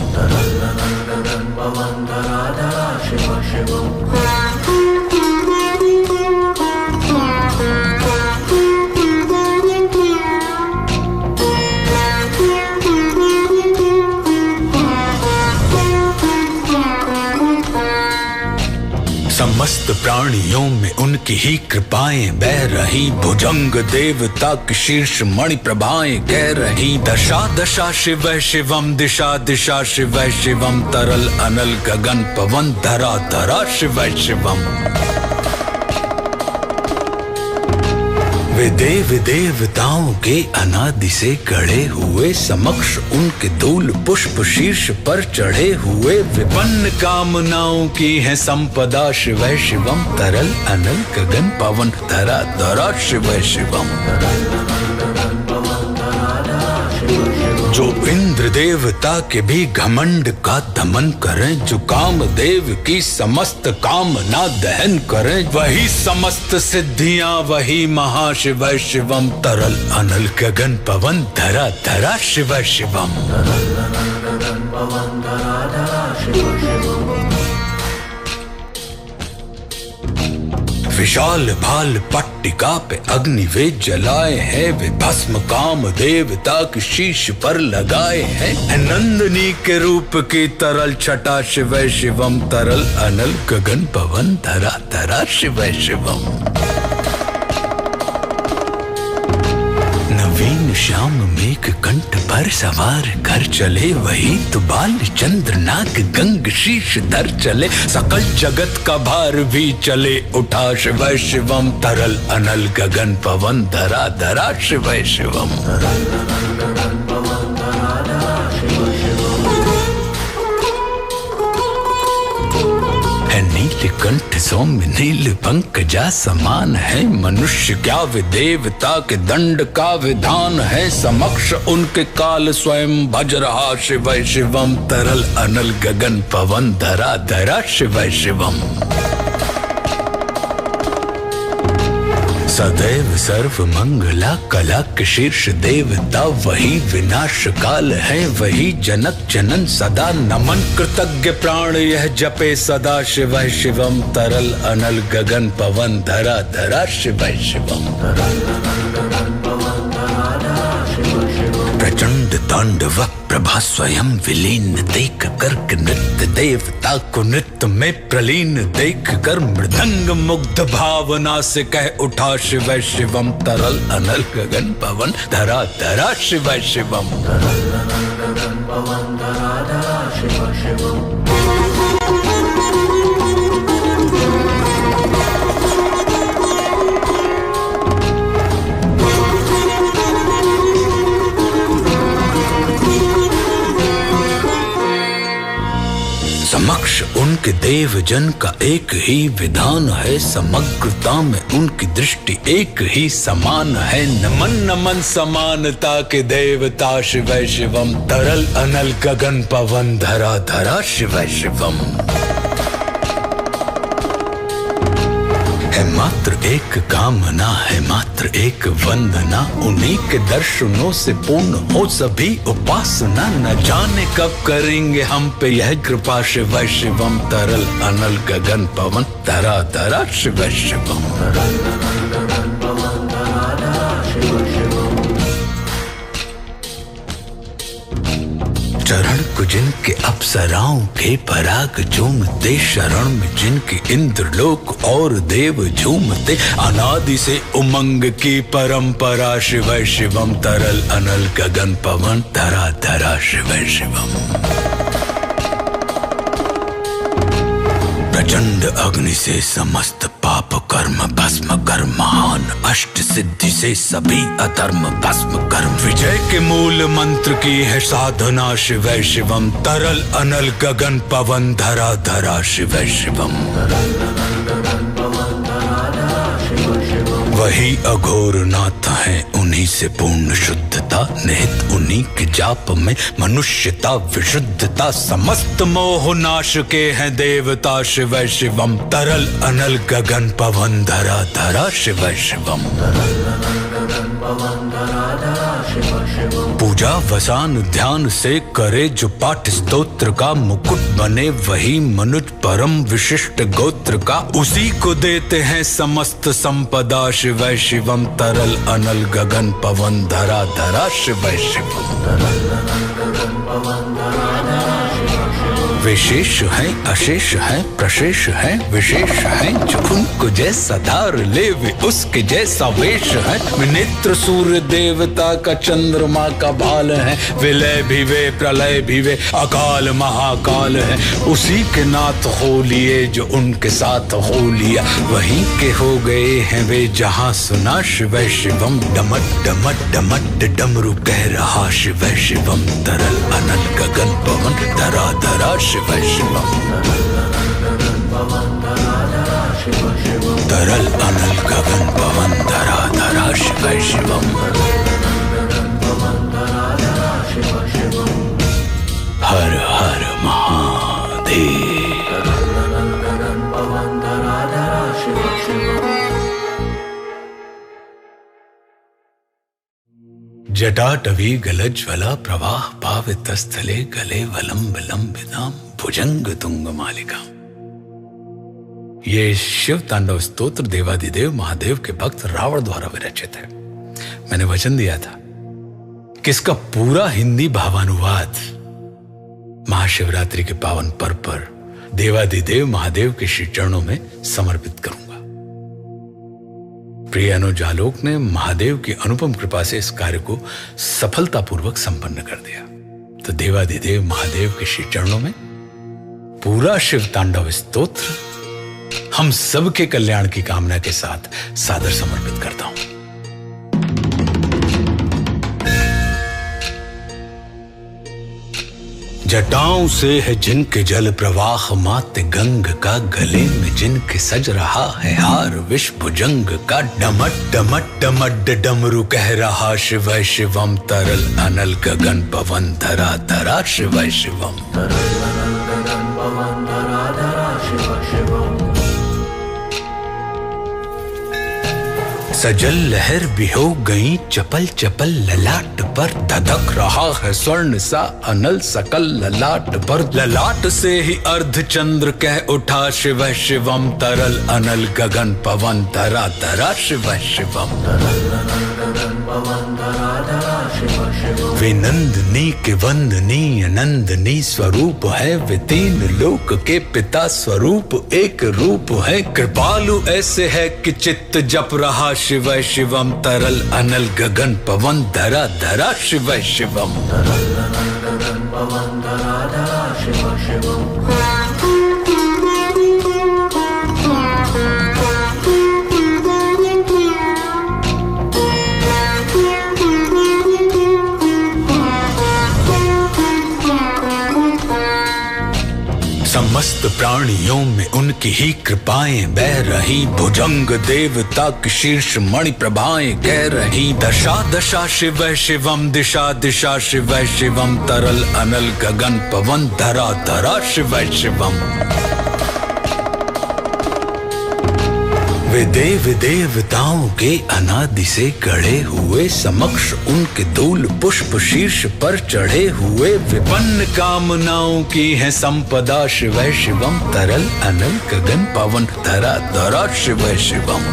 समस्त प्राणियों में उनकी ही कृपाएं बह रही, भुजंग देवता की शीर्ष मणि प्रभाएं कह रही, दशा दशा शिव शिवम दिशा दिशा शिव शिवम तरल अनल गगन पवन धरा धरा शिव शिवम। वे देव देवताओं के अनादि से गढ़े हुए, समक्ष उनके धूल पुष्प शीर्ष पर चढ़े हुए, विपन्न कामनाओं की है संपदा, शिव शिवम तरल अनल गगन पवन धरा धरा शिव शिवम। जो इंद्र देवता के भी घमंड का दमन करें, जो कामदेव की समस्त कामना दहन करें, वही समस्त सिद्धियां, वही महाशिव शिवम। तरल अनल गगन पवन धरा धरा शिव शिवम। विशाल भाल पट्टिका पे अग्नि वे जलाए हैं, वे भस्म काम देवता की शीश पर लगाए हैं। नंदनी के रूप की तरल छटा शिव शिवम। तरल अनल गगन पवन धरा धरा शिव शिवम। नवीन श्याम मेघ कंठ पर सवार कर चले, वही तो बाल चंद्र नाग गंग शीश धर चले। सकल जगत का भार भी चले उठा शिव शिवम। तरल अनल गगन पवन धरा धरा शिव शिवम। नीलकंठ सौम्य नील पंकजा समान है, मनुष्य क्या वे देवता के दंड का विधान है। समक्ष उनके काल स्वयं भज रहा शिव शिवम। तरल अनल गगन पवन धरा धरा शिव शिवम। सदैव सर्व मंगला कला के शीर्ष देवता, वही विनाश काल है, वही जनक जनन सदा नमन। कृतज्ञ प्राण यह जपे सदा शिव शिवम। तरल अनल गगन पवन धरा धरा शिव शिवम। प्रचंड तांडव प्रभा स्वयं विलीन देख कर नृत्य देवता को नृत्य में प्रलीन देख कर मृदंग मुग्ध भावना से कह उठा शिव शिवम। तरल अनल गगन पवन धरा धरा शिव शिवम। समक्ष उनके देव जन का एक ही विधान है, समग्रता में उनकी दृष्टि एक ही समान है। नमन नमन समानता के देवता शिव शिवम। तरल अनल गगन पवन धरा धरा शिव शिवम। है मात्र एक कामना, है मात्र एक वंदना, उन्हीं के दर्शनों से पूर्ण हो सभी उपासना। न जाने कब करेंगे हम पे यह कृपा शिव शिवम। तरल अनल गगन पवन धरा धरा शिव शिवम। चरण को जिनके अप्सराओं के पराग झूमते, शरण में जिनके इंद्रलोक और देव झूमते। अनादि से उमंग की परंपरा शिव शिवम। तरल अनल गगन पवन धरा धरा शिव शिवम। प्रचंड अग्नि से समस्त पाप कर्म भस्म कर, महान अष्ट सिद्धि से सभी अधर्म भस्म कर। विजय के मूल मंत्र की है साधना शिव शिवम। तरल अनल गगन पवन धरा धरा शिव शिवम। वही अघोर नाथ है, उन्हीं से पूर्ण शुद्धता निहित, उन्हीं के जाप में मनुष्यता विशुद्धता। समस्त मोह नाश के हैं देवता शिव शिवम। तरल अनल गगन पवन धरा धरा शिव शिवम। पूजा वसान ध्यान से करे जो पाठ स्तोत्र का, मुकुट बने वही मनुज परम विशिष्ट गोत्र का। उसी को देते हैं समस्त संपदा शिव शिवम। तरल अनल गगन पवन धरा धरा शिव शिवम। विशेष है अशेष है प्रशेष है विशेष है, जो उनको जैसा धार ले वे उसके जैसा वेश है। नेत्र सूर्य देवता का चंद्रमा का भाल है, विलय भी वे प्रलय भी वे अकाल महाकाल है। उसी के नाथ हो लिए जो उनके साथ हो लिया, वहीं के हो गए हैं वे जहां सुना शिव शिवम। डमट डमट डमट डमरू कह रहा शिव शिवम। तरल अनल गगन पवन धरा धरा शिव शिवम। तरल अनल गगन पवन धरा धरा शिव शिवम। जटाटवी गलज्वला प्रवाह पावितस्थले गले वलंब लंबिताम भुजंग तुंग मालिका। ये शिव तांडव स्तोत्र देवादिदेव महादेव के भक्त रावण द्वारा विरचित है। मैंने वचन दिया था कि इसका पूरा हिंदी भावानुवाद महाशिवरात्रि के पावन पर्व पर देवादिदेव महादेव के श्री चरणों में समर्पित करूंगा। प्रिय अनुज आलोक ने महादेव की अनुपम कृपा से इस कार्य को सफलतापूर्वक संपन्न कर दिया। तो देवादिदेव महादेव के श्री चरणों में पूरा शिव तांडव स्तोत्र हम सबके कल्याण की कामना के साथ सादर समर्पित करता हूं। जटाओं से है जिनके जल प्रवाह माते गंग का, गले में जिनके सज रहा है हार विष भुजंग का। डमट डमट डमट डमरू कह रहा शिव शिवम, तरल अनल गगन पवन धरा धरा शिव शिवम। सजल लहर भी हो गई चपल चपल ललाट पर, धधक रहा है स्वर्ण सा अनल सकल ललाट पर। ललाट से ही अर्ध चंद्र कह उठा शिव शिवम, तरल अनल गगन पवन धरा धरा शिव शिवम। वे नंदनी के वंदनीय नंदनी स्वरूप है, वे तीन लोक के पिता स्वरूप एक रूप है। कृपालु ऐसे है कि चित्त जप रहा शिव शिवम, तरल अनल गगन पवन धरा धरा शिव शिवम। समस्त प्राणियों में उनकी ही कृपाएं बह रही, भुजंग देवता की शीर्ष मणि प्रभाएं कह रही। दशा दशा शिव शिवम, दिशा दिशा शिव शिवम, तरल अनल गगन पवन धरा धरा शिव शिवम। वे देव देवताओं के अनादि से गढ़े हुए, समक्ष उनके धूल पुष्प शीर्ष पर चढ़े हुए। विपन्न कामनाओं की है संपदा शिव शिवम, तरल अनल गगन पवन धरा धरा शिव शिवम।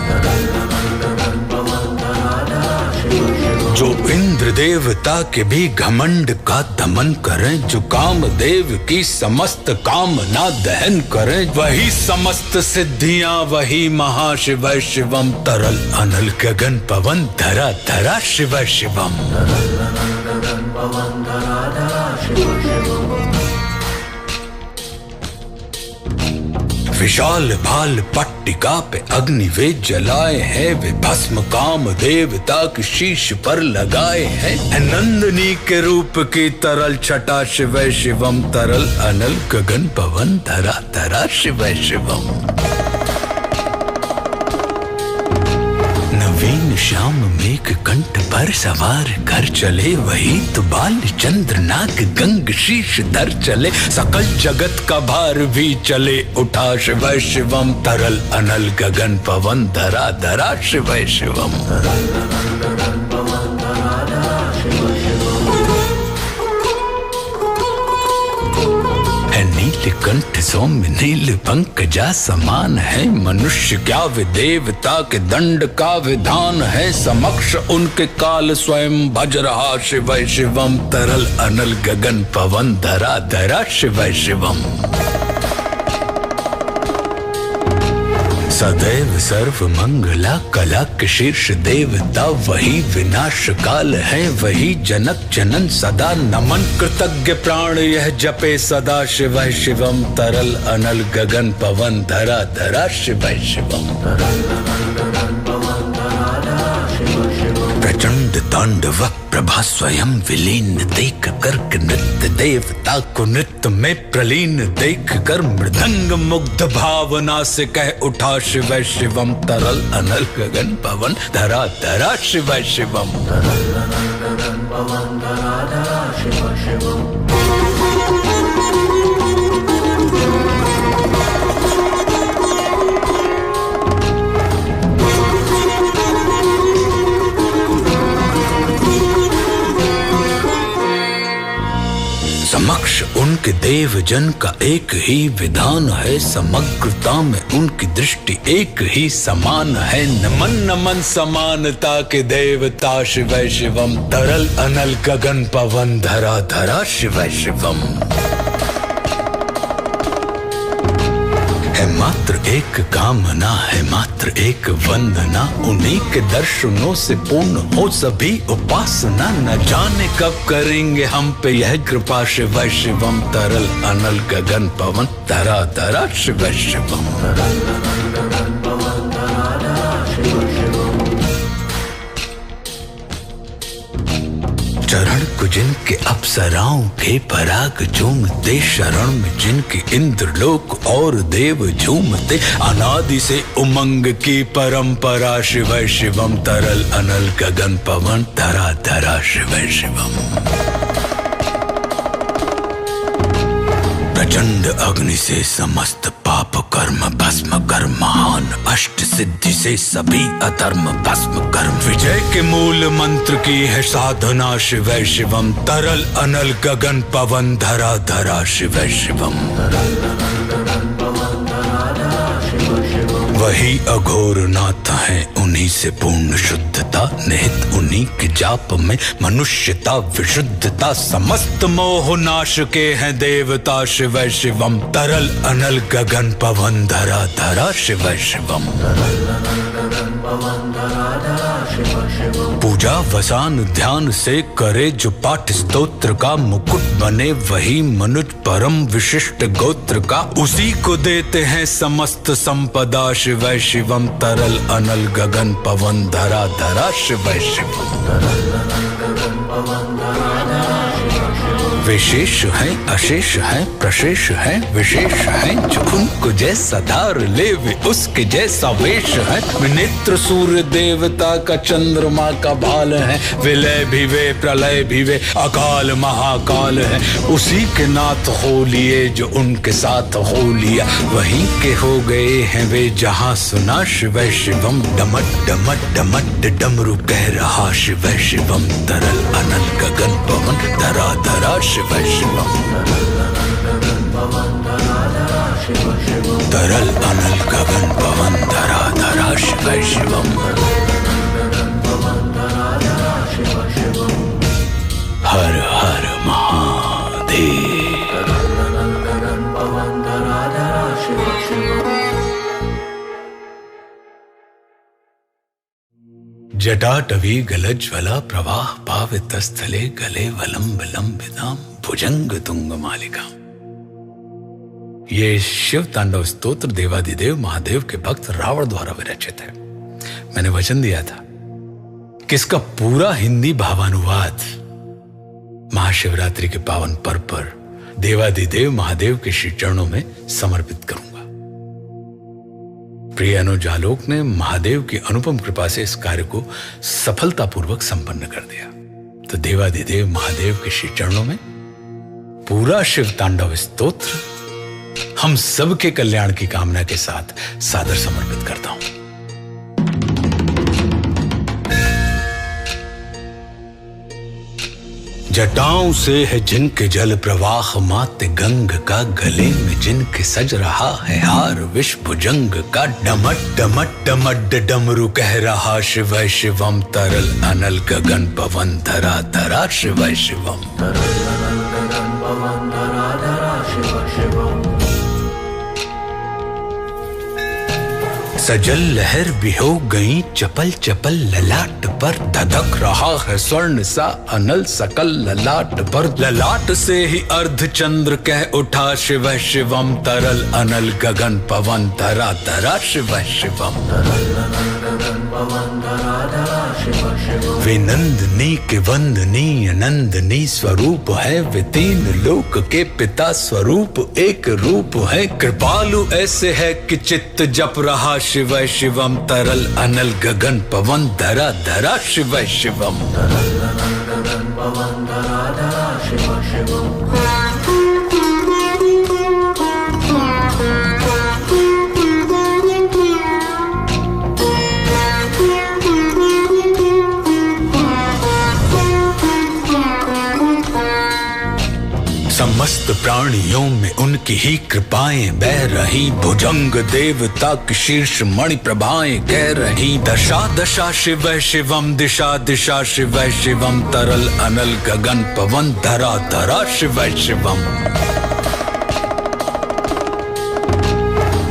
जो इंद्र देवता के भी घमंड का दमन करें, जो कामदेव की समस्त कामना दहन करें, वही समस्त सिद्धियां वही महाशिव शिवम, तरल अनल गगन पवन धरा धरा शिव शिवम। विशाल भाल पट्टिका पे अग्नि वे जलाए हैं, वे भस्म काम देवता की शीश पर लगाए हैं। नंदनी के रूप की तरल छटा शिव शिवम, तरल अनल गगन पवन धरा धरा शिव शिवम। नवीन श्याम मेघ कंठ पर सवार कर चले, वही तो बाल चंद्र नाग गंग शीश धर चले। सकल जगत का भार भी चले उठा शिव शिवम, तरल अनल गगन पवन धरा धरा शिव शिवम। नीलकंठ सौम्य नील पंकजा समान है, मनुष्य क्या वे देवता के दंड का विधान है। समक्ष उनके काल स्वयं भज रहा शिव शिवम, तरल अनल गगन पवन धरा धरा शिव शिवम। सदैव सर्व मंगला कला के शीर्ष देवता, वही विनाश काल है वही जनक जनन सदा। नमन कृतज्ञ प्राण यह जपे सदा शिव शिवम, तरल अनल गगन पवन धरा धरा शिव शिवम। प्रचंड तांडव प्रभा स्वयं विलीन देख कर नृत्य देवता को नृत्य में प्रलीन देख कर, मृदंग मुग्ध भावना से कह उठा शिव शिवम, तरल अनल गगन पवन धरा धरा शिव शिवम। उनके देव जन का एक ही विधान है, समग्रता में उनकी दृष्टि एक ही समान है। नमन नमन समानता के देवता शिवै शिवम, तरल अनल गगन पवन धरा धरा शिवै शिवम। है मात्र एक कामना, है मात्र एक वंदना, उन्हीं के दर्शनों से पूर्ण हो सभी उपासना। न जाने कब करेंगे हम पे यह कृपा शिवै शिवम, तरल अनल गगन पवन धरा धरा शिवै शिवम। चरण को जिनके अप्सराओं के पराग झूमते, शरण में जिनके इंद्रलोक और देव झूमते। अनादि से उमंग की परंपरा शिवै शिवम, तरल अनल गगन पवन धरा धरा शिवै शिवम। प्रचंड अग्नि से समस्त पाप कर्म भस्म कर, महान अष्ट सिद्धि से सभी अधर्म भस्म कर। विजय के मूल मंत्र की है साधना शिवै शिवम, तरल अनल गगन पवन धरा धरा शिवै शिवम। वही अघोर नाथ है, उन्हीं से पूर्ण शुद्धता, निहित उन्हीं के जाप में मनुष्यता विशुद्धता। समस्त मोह नाश के हैं देवता शिवै शिवम, तरल अनल गगन पवन धरा धरा शिवै शिवम। पूजा वसान ध्यान से करे जो पाठ स्तोत्र का, मुकुट बने वही मनुज परम विशिष्ट गोत्र का। उसी को देते हैं समस्त संपदा शिवै शिवम, तरल अनल गगन पवन धरा धरा शिवै शिवम। विशेष है अशेष है प्रशेष है विशेष है, जो उनको जैसा धार ले वे उसके जैसा वेश है। नेत्र सूर्य देवता का चंद्रमा का भाल है, विलय भी वे प्रलय भी वे अकाल महाकाल है। उसी के नाथ हो लिए जो उनके साथ हो लिया, वहीं के हो गए हैं वे जहां सुना शिवै शिवम। डमट डमट डमट डमरू कह रहा शिवै शिवम, तरल अनल गगन पवन धरा धरा शिवै शिवम। तरल अनल गगन पवन धरा धरा शिवै शिवम। हर हर महादेव। जटाटवी गलज्वला प्रवाह पावितस्थले, गले वलंब लंबिताम भुजंग तुंग मालिका। ये शिव तांडव स्तोत्र देवादिदेव महादेव के भक्त रावण द्वारा विरचित है। मैंने वचन दिया था कि इसका पूरा हिंदी भावानुवाद महाशिवरात्रि के पावन पर्व पर देवादिदेव महादेव के श्री चरणों में समर्पित करूंगा। प्रिय अनुज आलोक ने महादेव की अनुपम कृपा से इस कार्य को सफलतापूर्वक संपन्न कर दिया। तो देवादिदेव महादेव के श्री चरणों में पूरा शिव तांडव स्तोत्र हम सबके कल्याण की कामना के साथ सादर समर्पित करता हूं। जटाओं से है जिनके जल प्रवाह माते गंग का, गले में जिनके सज रहा है हार विश्व भुजंग का। डमट डमट डमट डमरू कह रहा शिवै शिवम, तरल अनल गगन पवन धरा धरा शिवै शिवम। सजल लहर भी हो गई चपल चपल, ललाट पर धधक रहा है स्वर्ण सा अनल सकल ललाट पर। ललाट से ही अर्ध चंद्र कह उठा शिवै शिवम, तरल अनल गगन पवन धरा धरा शिवै शिवम। वे नंदनी के वंदनीय नंदनी स्वरूप है, वे तीन लोक के पिता स्वरूप एक रूप है। कृपालु ऐसे है कि चित्त जप रहा शिवै शिवम, तरल अनल गगन पवन धरा धरा शिवै शिवम। समस्त प्राणियों में उनकी ही कृपाएं बह रही। भुजंग देवता की शीर्ष मणि प्रभाएं कह रही। दशा दशा शिव शिवम, दिशा दिशा शिव शिवम, तरल अनल गगन पवन धरा धरा शिव शिवम।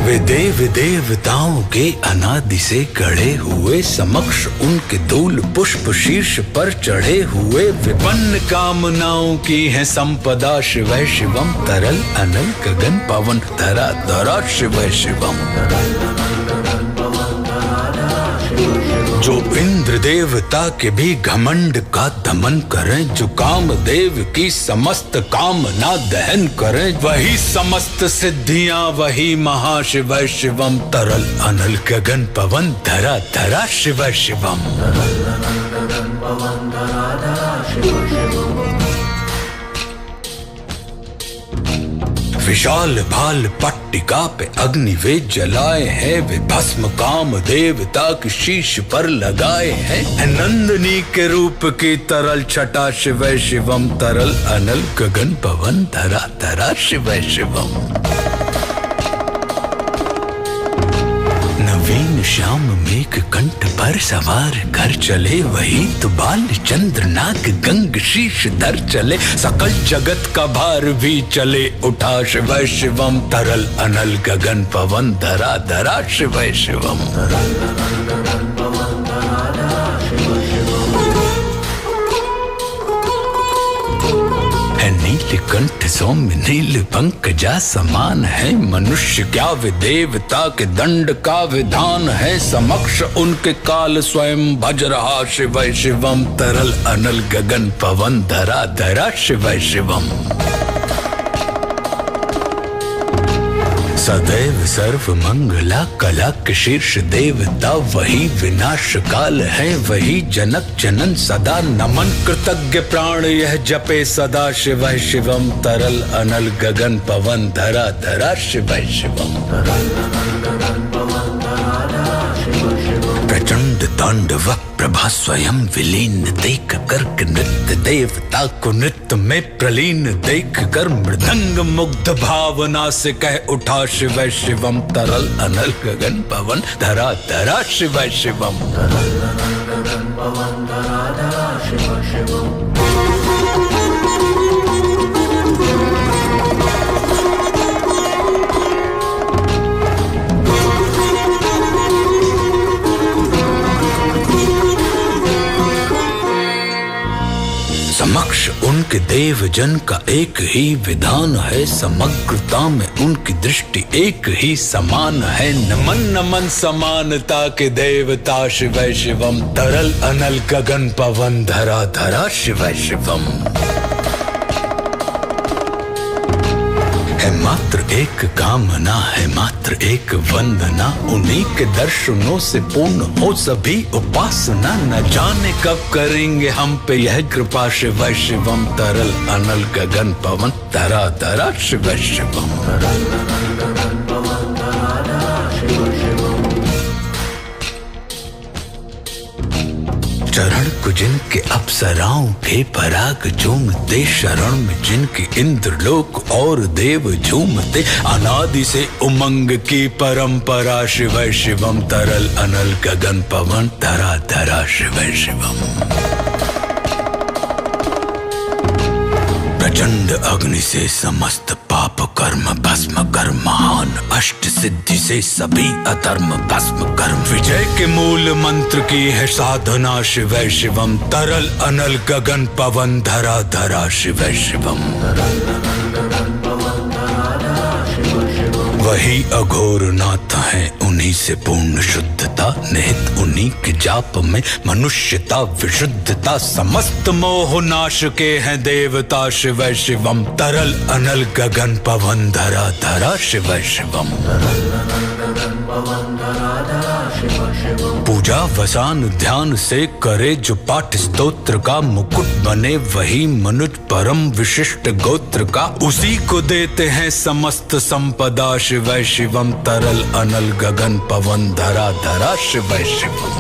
वे देव देवताओं के अनादि से गढ़े हुए, समक्ष उनके धूल पुष्प शीर्ष पर चढ़े हुए। विपन्न कामनाओं की है संपदा शिव शिवम, तरल अनल गगन पवन धरा धरा शिव शिवम। जो इंद्र देवता के भी घमंड का दमन करें, जो कामदेव की समस्त कामना दहन करें, वही समस्त सिद्धियां, वही महाशिव शिवम, तरल अनल गगन पवन धरा धरा शिव शिवम। विशाल भाल पट्टिका पे अग्नि वे जलाए हैं, वे भस्म काम देवता की शीश पर लगाए हैं। नंदनी के रूप की तरल छटा शिव शिवम, तरल अनल गगन पवन धरा धरा शिव शिवम। नवीन श्याम मेघ कंठ पर सवार कर चले, वही तो बाल चंद्र नाग गंग शीश धर चले। सकल जगत का भार भी चले उठा शिव शिवम, तरल अनल गगन पवन धरा धरा शिव शिवम। नीलकंठ सौम्य नील पंकजा समान है, मनुष्य क्या वे देवता के दंड का विधान है। समक्ष उनके काल स्वयं भज रहा शिव शिवम, तरल अनल गगन पवन धरा धरा शिव शिवम। सदैव सर्व मंगला कला के शीर्ष देवता, वही विनाश काल है, वही जनक जनन सदा नमन। कृतज्ञ प्राण यह जपे सदा शिव शिवम, तरल अनल गगन पवन धरा धरा शिव शिवम। प्रचंड तांडव प्रभा स्वयं विलीन देख कर नृत्य देवता को नृत्य में प्रलीन देख कर, मृदंग मुग्ध भावना से कह उठा शिव शिवम, तरल अनल गगन पवन धरा धरा शिव शिवम। समक्ष उनके देव जन का एक ही विधान है, समग्रता में उनकी दृष्टि एक ही समान है। नमन नमन समानता के देवता शिव शिवम, तरल अनल गगन पवन धरा धरा शिव शिवम। है मात्र एक कामना, है मात्र एक वंदना, उन्हीं के दर्शनों से पूर्ण हो सभी उपासना। न जाने कब करेंगे हम पे यह कृपा शिव शिवम, तरल अनल गगन पवन धरा धरा शिव शिवम। चरण को जिनके अप्सराओं के पराग झूमते, शरण में जिनके इंद्रलोक और देव झूमते। अनादि से उमंग की परंपरा शिव शिवम, तरल अनल गगन पवन धरा धरा शिव शिवम। प्रचंड अग्नि से समस्त पाप कर्म भस्म कर, महान अष्ट सिद्धि से सभी अधर्म भस्म कर। विजय के मूल मंत्र की है साधना शिव शिवम, तरल अनल गगन पवन धरा धरा शिव शिवम। वही अघोर नाथ है, उन्हीं से पूर्ण शुद्धता, निहित उन्हीं के जाप में मनुष्यता विशुद्धता। समस्त मोह नाश के हैं देवता शिव शिवम, तरल अनल गगन पवन धरा धरा शिव शिवम। पूजा वसान ध्यान से करे जो पाठ स्तोत्र का, मुकुट बने वही मनुज परम विशिष्ट गोत्र का। उसी को देते हैं समस्त संपदा शिव शिवम, तरल अनल गगन पवन धरा धरा शिव शिवम।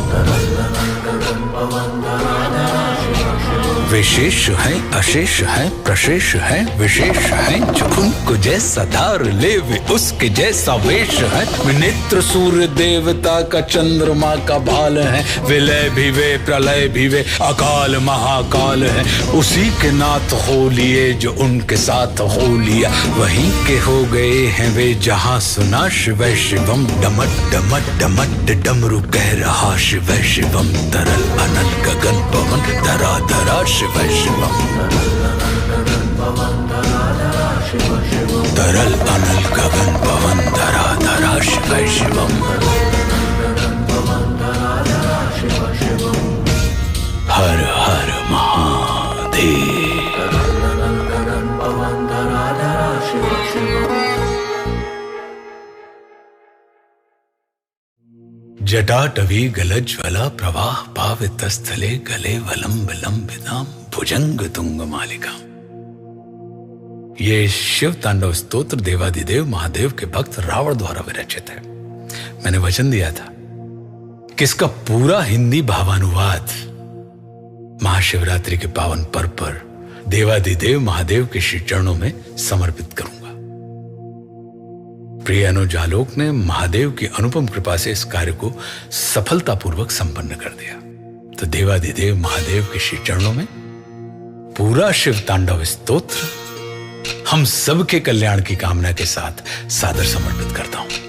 विशेष है अशेष है प्रशेष है विशेष है, जो उनको जैसा धार ले वे उसके जैसा वेश है। नेत्र सूर्य देवता का चंद्रमा का बाल है, विलय भी वे प्रलय भी वे अकाल महाकाल है। उसी के नाथ हो लिए जो उनके साथ हो लिया, वहीं के हो गए हैं वे जहां सुना शिव शिवम। डमट डमट डमट डमरू कह रहा शिव शिवम, तरल अनल गगन पवन धरा धरा शिव शिवम। तरल अनल गगन पवन धरा धरा शिव शिवम। हर हर महादेव। जटाटवी गलज्ज्वला प्रवाह पावितस्थले गले वलंब लंबिताम भुजंग तुंग मालिका। ये शिव तांडव स्तोत्र देवादिदेव महादेव के भक्त रावण द्वारा विरचित है। मैंने वचन दिया था कि इसका पूरा हिंदी भावानुवाद महाशिवरात्रि के पावन पर्व पर देवादिदेव महादेव के श्री चरणों में समर्पित करूंगा। प्रिय अनुज आलोक ने महादेव की अनुपम कृपा से इस कार्य को सफलतापूर्वक संपन्न कर दिया। तो देवादिदेव महादेव के श्री चरणों में पूरा शिव तांडव स्तोत्र हम सबके कल्याण की कामना के साथ सादर समर्पित करता हूं।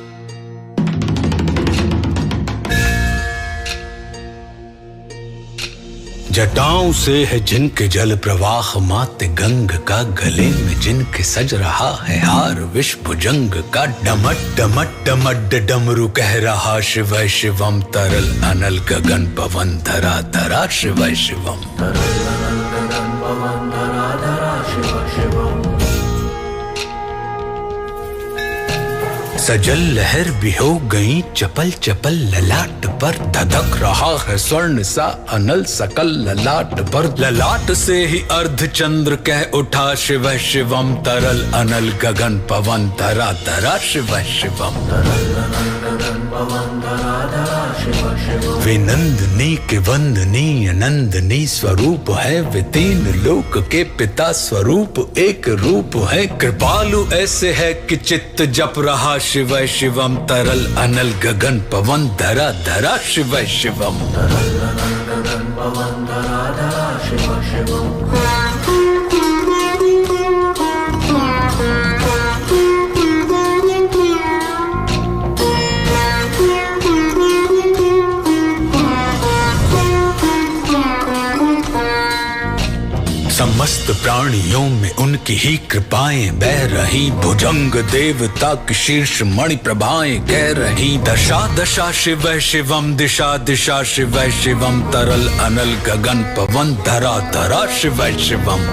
जटाओं से है जिनके जल प्रवाह माते गंग का, गले में जिनके सज रहा है हार विश्व भुजंग का। डमट डमट डमट डमरू कह रहा शिव शिवम, तरल अनल गगन पवन धरा धरा शिव शिवम। सजल लहर भी हो गई चपल चपल ललाट पर, धधक रहा है स्वर्ण सा अनल सकल ललाट पर। ललाट से ही अर्ध चंद्र कह उठा शिव शिवम, तरल अनल गगन पवन धरा धरा शिव शिवम। वे नंदनी के वंदनीय नंदनी स्वरूप है, वे तीन लोक के पिता स्वरूप एक रूप है। कृपालु ऐसे है कि चित्त जप रहा शिव शिवम, तरल अनल गगन पवन धरा धरा शिव शिवम। समस्त प्राणियों में उनकी ही कृपाएं बह रही, भुजंग देवता की शीर्ष मणि प्रभाएं कह रही। दशा दशा शिव शिवम, दिशा दिशा शिव शिवम, तरल अनल गगन पवन धरा धरा शिव शिवम।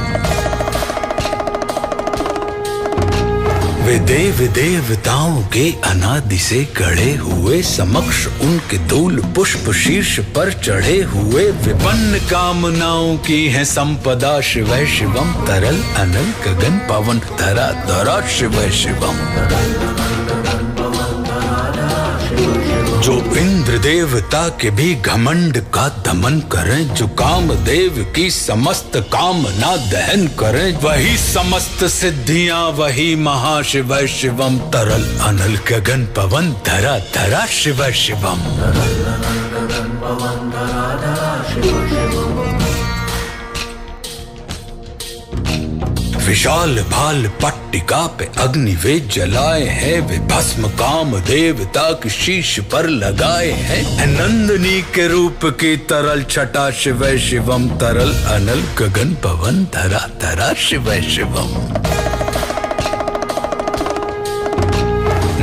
वे देव देवताओं के अनादि से गढ़े हुए, समक्ष उनके धूल पुष्प शीर्ष पर चढ़े हुए। विपन्न कामनाओं की है संपदा शिव शिवम, तरल अनल गगन पवन धरा धरा शिव शिवम। जो इंद्र देवता के भी घमंड का दमन करें, जो कामदेव की समस्त कामना दहन करें, वही समस्त सिद्धियां वही महाशिव शिवम, तरल अनल गगन पवन धरा धरा शिव शिवम। विशाल भाल पट्टिका पे अग्नि वे जलाए हैं, वे भस्म काम देवता की शीश पर लगाए हैं। नंदनी के रूप की तरल छटा शिव शिवम, तरल अनल गगन पवन धरा धरा शिव शिवम।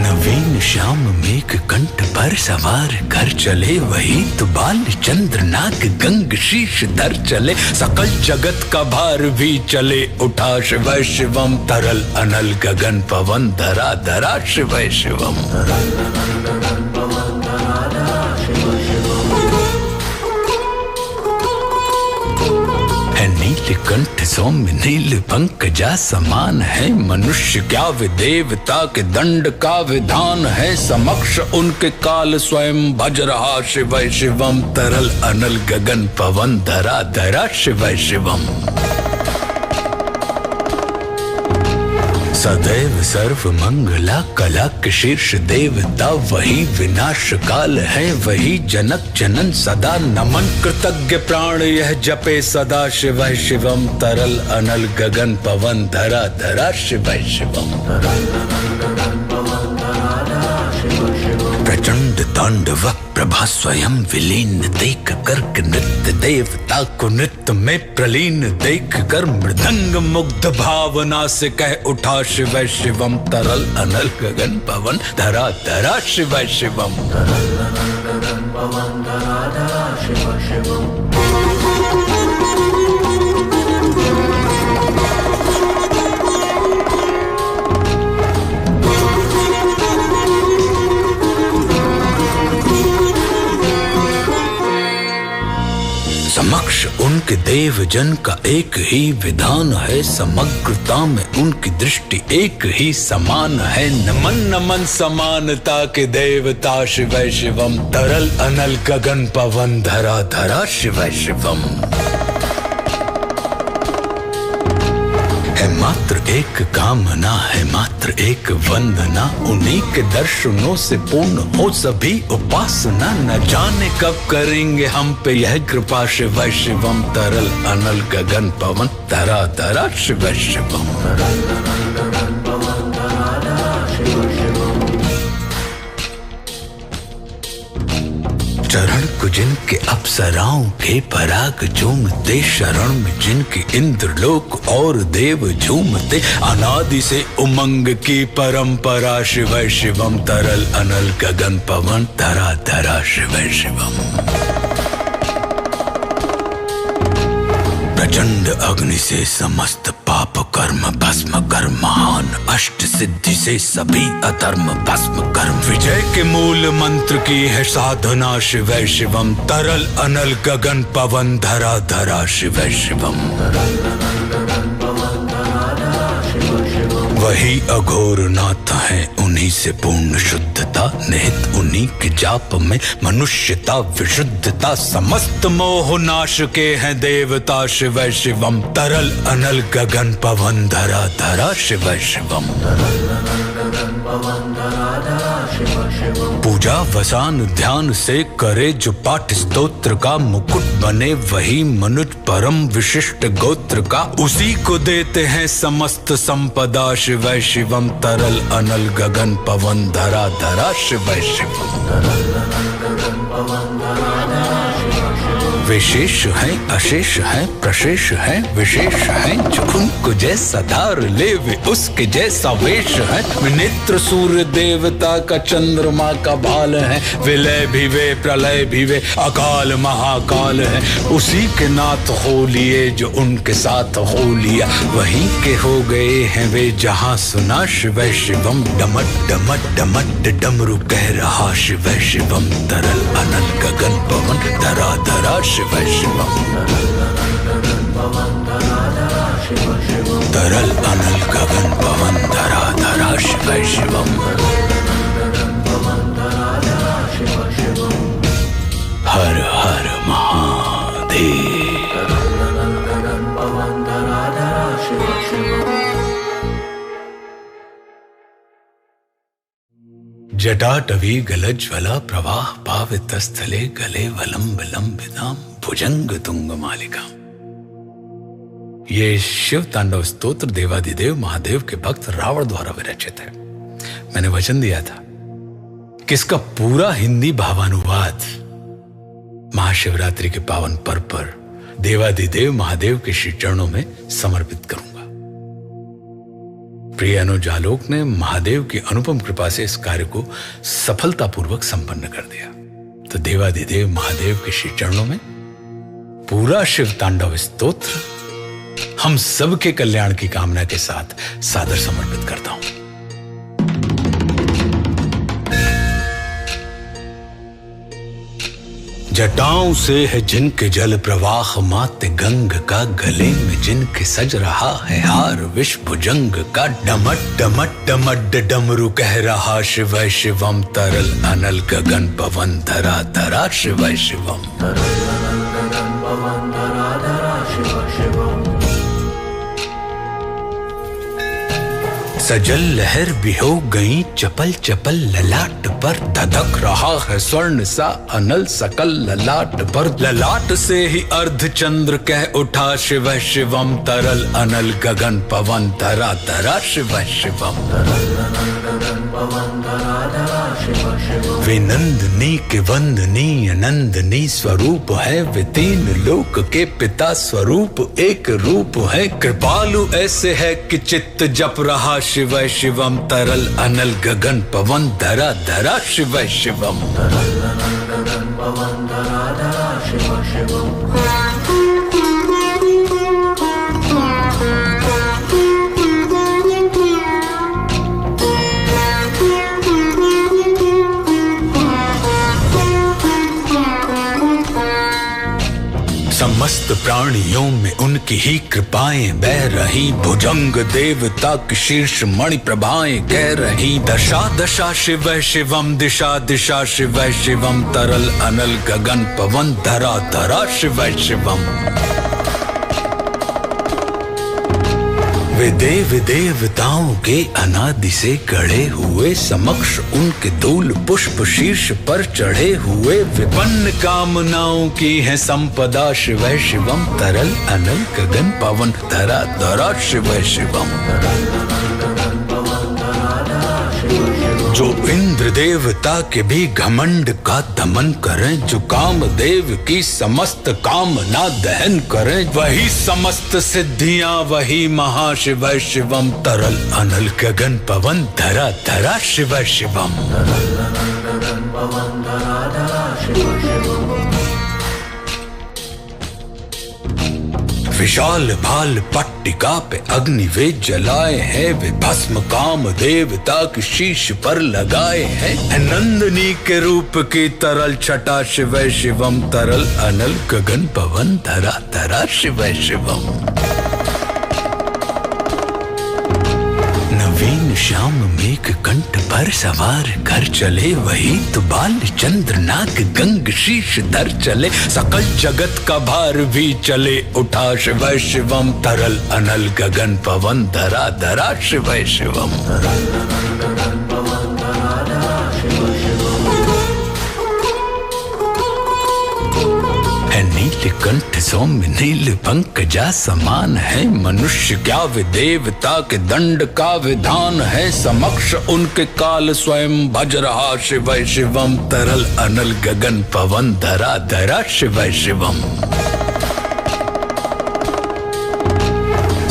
नवीन श्याम मेघ कंठ पर सवार कर चले, वही तो बाल चंद्र नाग गंग शीश धर चले। सकल जगत का भार भी चले उठा शिव शिवम, तरल अनल गगन पवन धरा धरा शिव शिवम। कंठ सौम्य नील पंकजा समान है। मनुष्य क्या वे देवता के दंड का विधान है। समक्ष उनके काल स्वयं भज रहा शिव शिवम। तरल अनल गगन पवन धरा धरा शिव शिवम। सदैव सर्व मंगला कला के शीर्ष देवता वही विनाश काल है। वही जनक जनन सदा नमन। कृतज्ञ प्राण यह जपे सदा शिव शिवम। तरल अनल गगन पवन धरा धरा शिव शिवम। प्रचंड तांडव प्रभा स्वयं विलीन देख कर नृत्य देवता को नृत्य में प्रलीन देख कर मृदंग मुग्ध भावना से कह उठा शिव शिवम। तरल अनल गगन पवन धरा धरा शिव शिवम। समक्ष उनके देव जन का एक ही विधान है। समग्रता में उनकी दृष्टि एक ही समान है। नमन नमन समानता के देवता शिव शिवम। तरल अनल गगन पवन धरा धरा शिव शिवम। है मात्र एक कामना है मात्र एक वंदना। उन्हीं के दर्शनों से पूर्ण हो सभी उपासना। न जाने कब करेंगे हम पे यह कृपा शिव शिवम। तरल अनल गगन पवन धरा धरा शिव शिवम। चरण को जिनके अप्सराओं के पराग झूमते। शरण में जिनके इंद्रलोक और देव झूमते। अनादि से उमंग की परंपरा शिव शिवम। तरल अनल गगन पवन धरा धरा शिव शिवम। प्रचंड अग्नि से समस्त पाप कर्म भस्म कर। महान अष्ट सिद्धि से सभी अधर्म भस्म कर। विजय के मूल मंत्र की है साधना शिव शिवम। तरल अनल गगन पवन धरा धरा शिव शिवम। वही अघोर नाथ है उन्हीं से पूर्ण शुद्धता। निहित उन्हीं के जाप में मनुष्यता विशुद्धता। समस्त मोह नाश के हैं देवता शिव शिवम। तरल अनल गगन पवन धरा धरा शिव शिवम। पूजा वसान ध्यान से करे जो पाठ स्तोत्र का। मुकुट बने वही मनुज परम विशिष्ट गोत्र का। उसी को देते हैं समस्त संपदा शिव शिवम। तरल अनल गगन पवन धरा धरा शिव शिवम। विशेष है अशेष है प्रशेष है विशेष है। जो उनको जैसा धार ले वे उसके जैसा वेश है। नेत्र सूर्य देवता का चंद्रमा का भाल है। विलय भी वे प्रलय भी वे अकाल महाकाल है। उसी के नाथ हो लिए जो उनके साथ हो लिया। वहीं के हो गए हैं वे जहां सुना शिव शिवम। डमट डमट डमट डमरू कह रहा शिव शिवम। तरल अनल गगन पवन धरा धरा शिव शिवम। तरल अनल गगन पवन धरा धरा शिव शिवम। हर हर महादेव। जटाटवी गलज्वला प्रवाह पावितस्थले गले वलंब लंबिताम भुजंग तुंग मालिका। ये शिव तांडव स्तोत्र देवादिदेव महादेव के भक्त रावण द्वारा विरचित है। मैंने वचन दिया था कि इसका पूरा हिंदी भावानुवाद महाशिवरात्रि के पावन पर्व पर देवादिदेव महादेव के श्री चरणों में समर्पित करूंगा। प्रिय अनुज आलोक ने महादेव की अनुपम कृपा से इस कार्य को सफलतापूर्वक संपन्न कर दिया। तो देवादिदेव महादेव के श्री चरणों में पूरा शिव तांडव स्तोत्र हम सबके कल्याण की कामना के साथ सादर समर्पित करता हूं। जटाओं से है जिनके जल प्रवाह मात गंग का, गले में जिनके सज रहा है हार विष भुजंग का। डमट डमट डमट डमरू कह रहा शिव शिवम, तरल अनल गगन पवन धरा धरा शिव शिवम। सजल लहर भी हो गई चपल चपल, ललाट पर धधक रहा है स्वर्ण सा अनल सकल ललाट पर। ललाट से ही अर्ध चंद्र कह उठा शिव शिवम, तरल अनल गगन पवन धरा धरा शिव शिवम। वे नंदनी के वंदनी अनंदनी स्वरूप है, वे तीन लोक के पिता स्वरूप एक रूप है। कृपालु ऐसे है कि चित्त जप रहा शिव शिवम, तरल अनल गगन पवन धरा धरा शिव शिवम। समस्त प्राणियों में उनकी ही कृपाएं बह रही, भुजंग देवता की शीर्ष मणि प्रभाएं कह रही। दशा दशा शिव शिवम, दिशा दिशा शिव शिवम, तरल अनल गगन पवन धरा धरा शिव शिवम। वे देव देवताओं के अनादि से गढ़े हुए, समक्ष उनके धूल पुष्प शीर्ष पर चढ़े हुए। विपन्न कामनाओं की है संपदा शिव शिवम, तरल अनल गगन पवन धरा धरा शिव शिवम। जो इंद्र देवता के भी घमंड का दमन करें, जो कामदेव की समस्त कामना दहन करें, वही समस्त सिद्धियां वही महाशिव शिवम, तरल अनल गगन पवन धरा धरा शिव शिवम। विशाल भाल पट्टिका पे अग्नि वे जलाए हैं, वे भस्म काम देवता की शीश पर लगाए हैं। नंदनी के रूप की तरल छटा शिव शिवम, तरल अनल गगन पवन धरा धरा शिव शिवम। नवीन श्याम मेघ कंठ पर सवार कर चले, वही तो बाल चंद्र नाग गंग शीश धर चले। सकल जगत का भार भी चले उठा शिव शिवम, तरल अनल गगन पवन धरा धरा शिव शिवम। नीलकंठ सौम्य नील पंकजा समान है, मनुष्य क्या वे देवता के दंड का विधान है। समक्ष उनके काल स्वयं भज रहा शिव शिवम, तरल अनल गगन पवन धरा धरा शिव शिवम।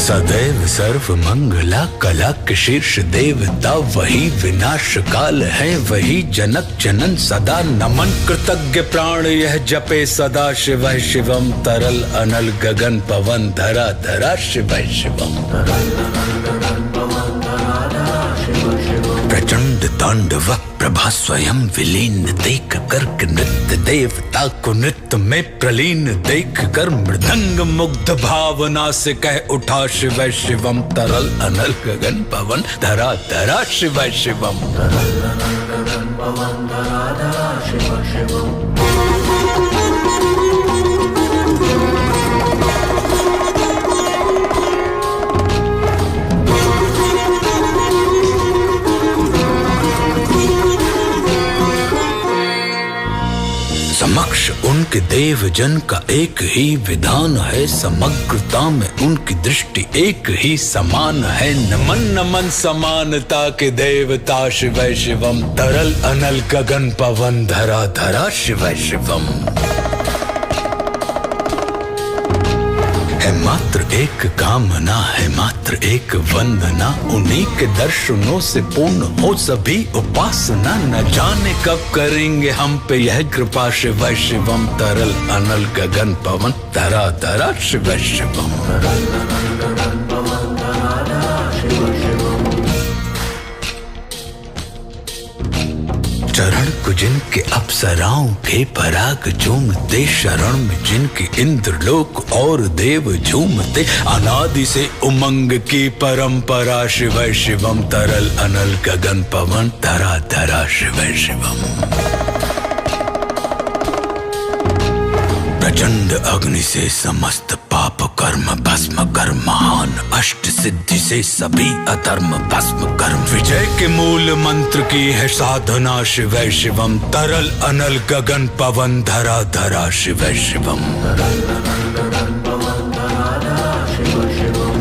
सदैव सर्व मंगला कला के शीर्ष देवता, वही विनाश काल है वही जनक जनन सदा। नमन कृतज्ञ प्राण यह जपे सदा शिव शिवम, तरल अनल गगन पवन धरा धरा शिव शिवम। प्रचंड तांडव प्रभा स्वयं विलीन देख कर नृत्य देवता को नृत्य में प्रलीन देख कर, मृदंग मुग्ध भावना से कह उठा शिव शिवम, तरल अनल गगन पवन धरा धरा शिव शिवम। समक्ष उनके देव जन का एक ही विधान है, समग्रता में उनकी दृष्टि एक ही समान है। नमन नमन समानता के देवता शिव शिवम, तरल अनल गगन पवन धरा धरा शिव शिवम। है मात्र एक कामना है मात्र एक वंदना, उन्हीं के दर्शनों से पूर्ण हो सभी उपासना। न जाने कब करेंगे हम पे यह कृपा शिव शिवम, तरल अनल गगन पवन धरा धरा शिव शिवम। चरण को जिनके अप्सराओं के पराग झूमते, शरण में जिनके इंद्रलोक और देव झूमते, अनादि से उमंग की परंपरा, शिव शिवम तरल अनल गगन पवन धरा धरा शिव शिवम। प्रचंड अग्नि से समस्त पाप कर्म भस्म कर, महान अष्ट सिद्धि से सभी अधर्म भस्म कर, विजय के मूल मंत्र की है साधना, शिव शिवम तरल अनल गगन पवन धरा धरा शिव शिवम।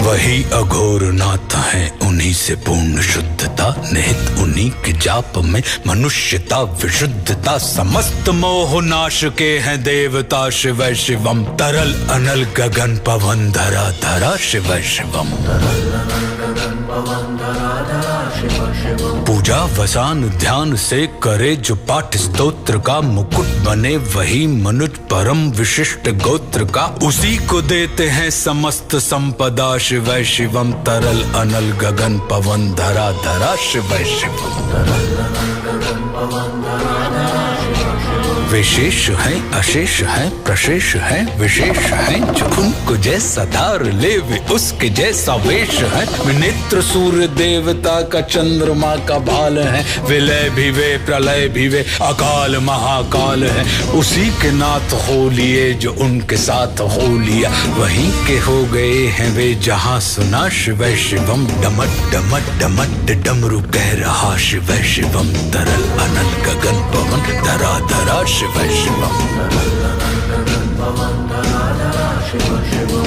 वही अघोर नाथ है, उन्हीं से पूर्ण शुद्धता, निहित उन्हीं के जाप में मनुष्यता विशुद्धता, समस्त मोह नाश के हैं देवता, शिव शिवम तरल अनल गगन पवन धरा धरा शिव शिवम। पूजा वसान ध्यान से करे जो पाठ स्तोत्र का, मुकुट बने वही मनुज परम विशिष्ट गोत्र का, उसी को देते हैं समस्त संपदा, शिव शिवम तरल अनल गगन पवन धरा धरा शिव शिवम। विशेष है अशेष है प्रशेष है विशेष है, जो उनको जैसा धार ले वे उसके जैसा वेश है, नेत्र सूर्य देवता का चंद्रमा का भाल है, विलय भी वे प्रलय भी वे अकाल महाकाल है, उसी के नाथ हो लिए जो उनके साथ हो लिया, वहीं के हो गए हैं वे जहां सुना, शिव शिवम डमट डमट डमट डमरू कह रहा, शिव शिवम तरल अनल गगन पवन धरा धरा शिव शिवम।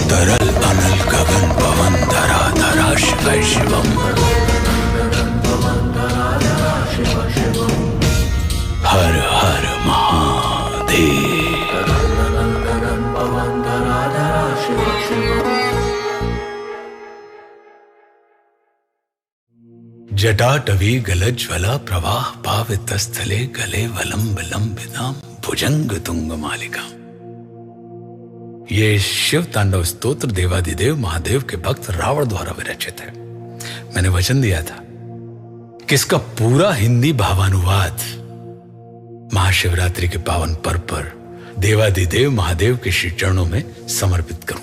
तरल अनल गगन पवन धरा धरा शिव शिवम। हर हर महादेव। जटाटवी गलज्वला प्रवाह पावितस्थले गले वलंब लंबिताम भुजंग तुंग मालिका। ये शिव तांडव स्तोत्र देवादिदेव महादेव के भक्त रावण द्वारा विरचित है। मैंने वचन दिया था कि इसका पूरा हिंदी भावानुवाद महाशिवरात्रि के पावन पर्व पर देवादिदेव महादेव के श्री चरणों में समर्पित करूं।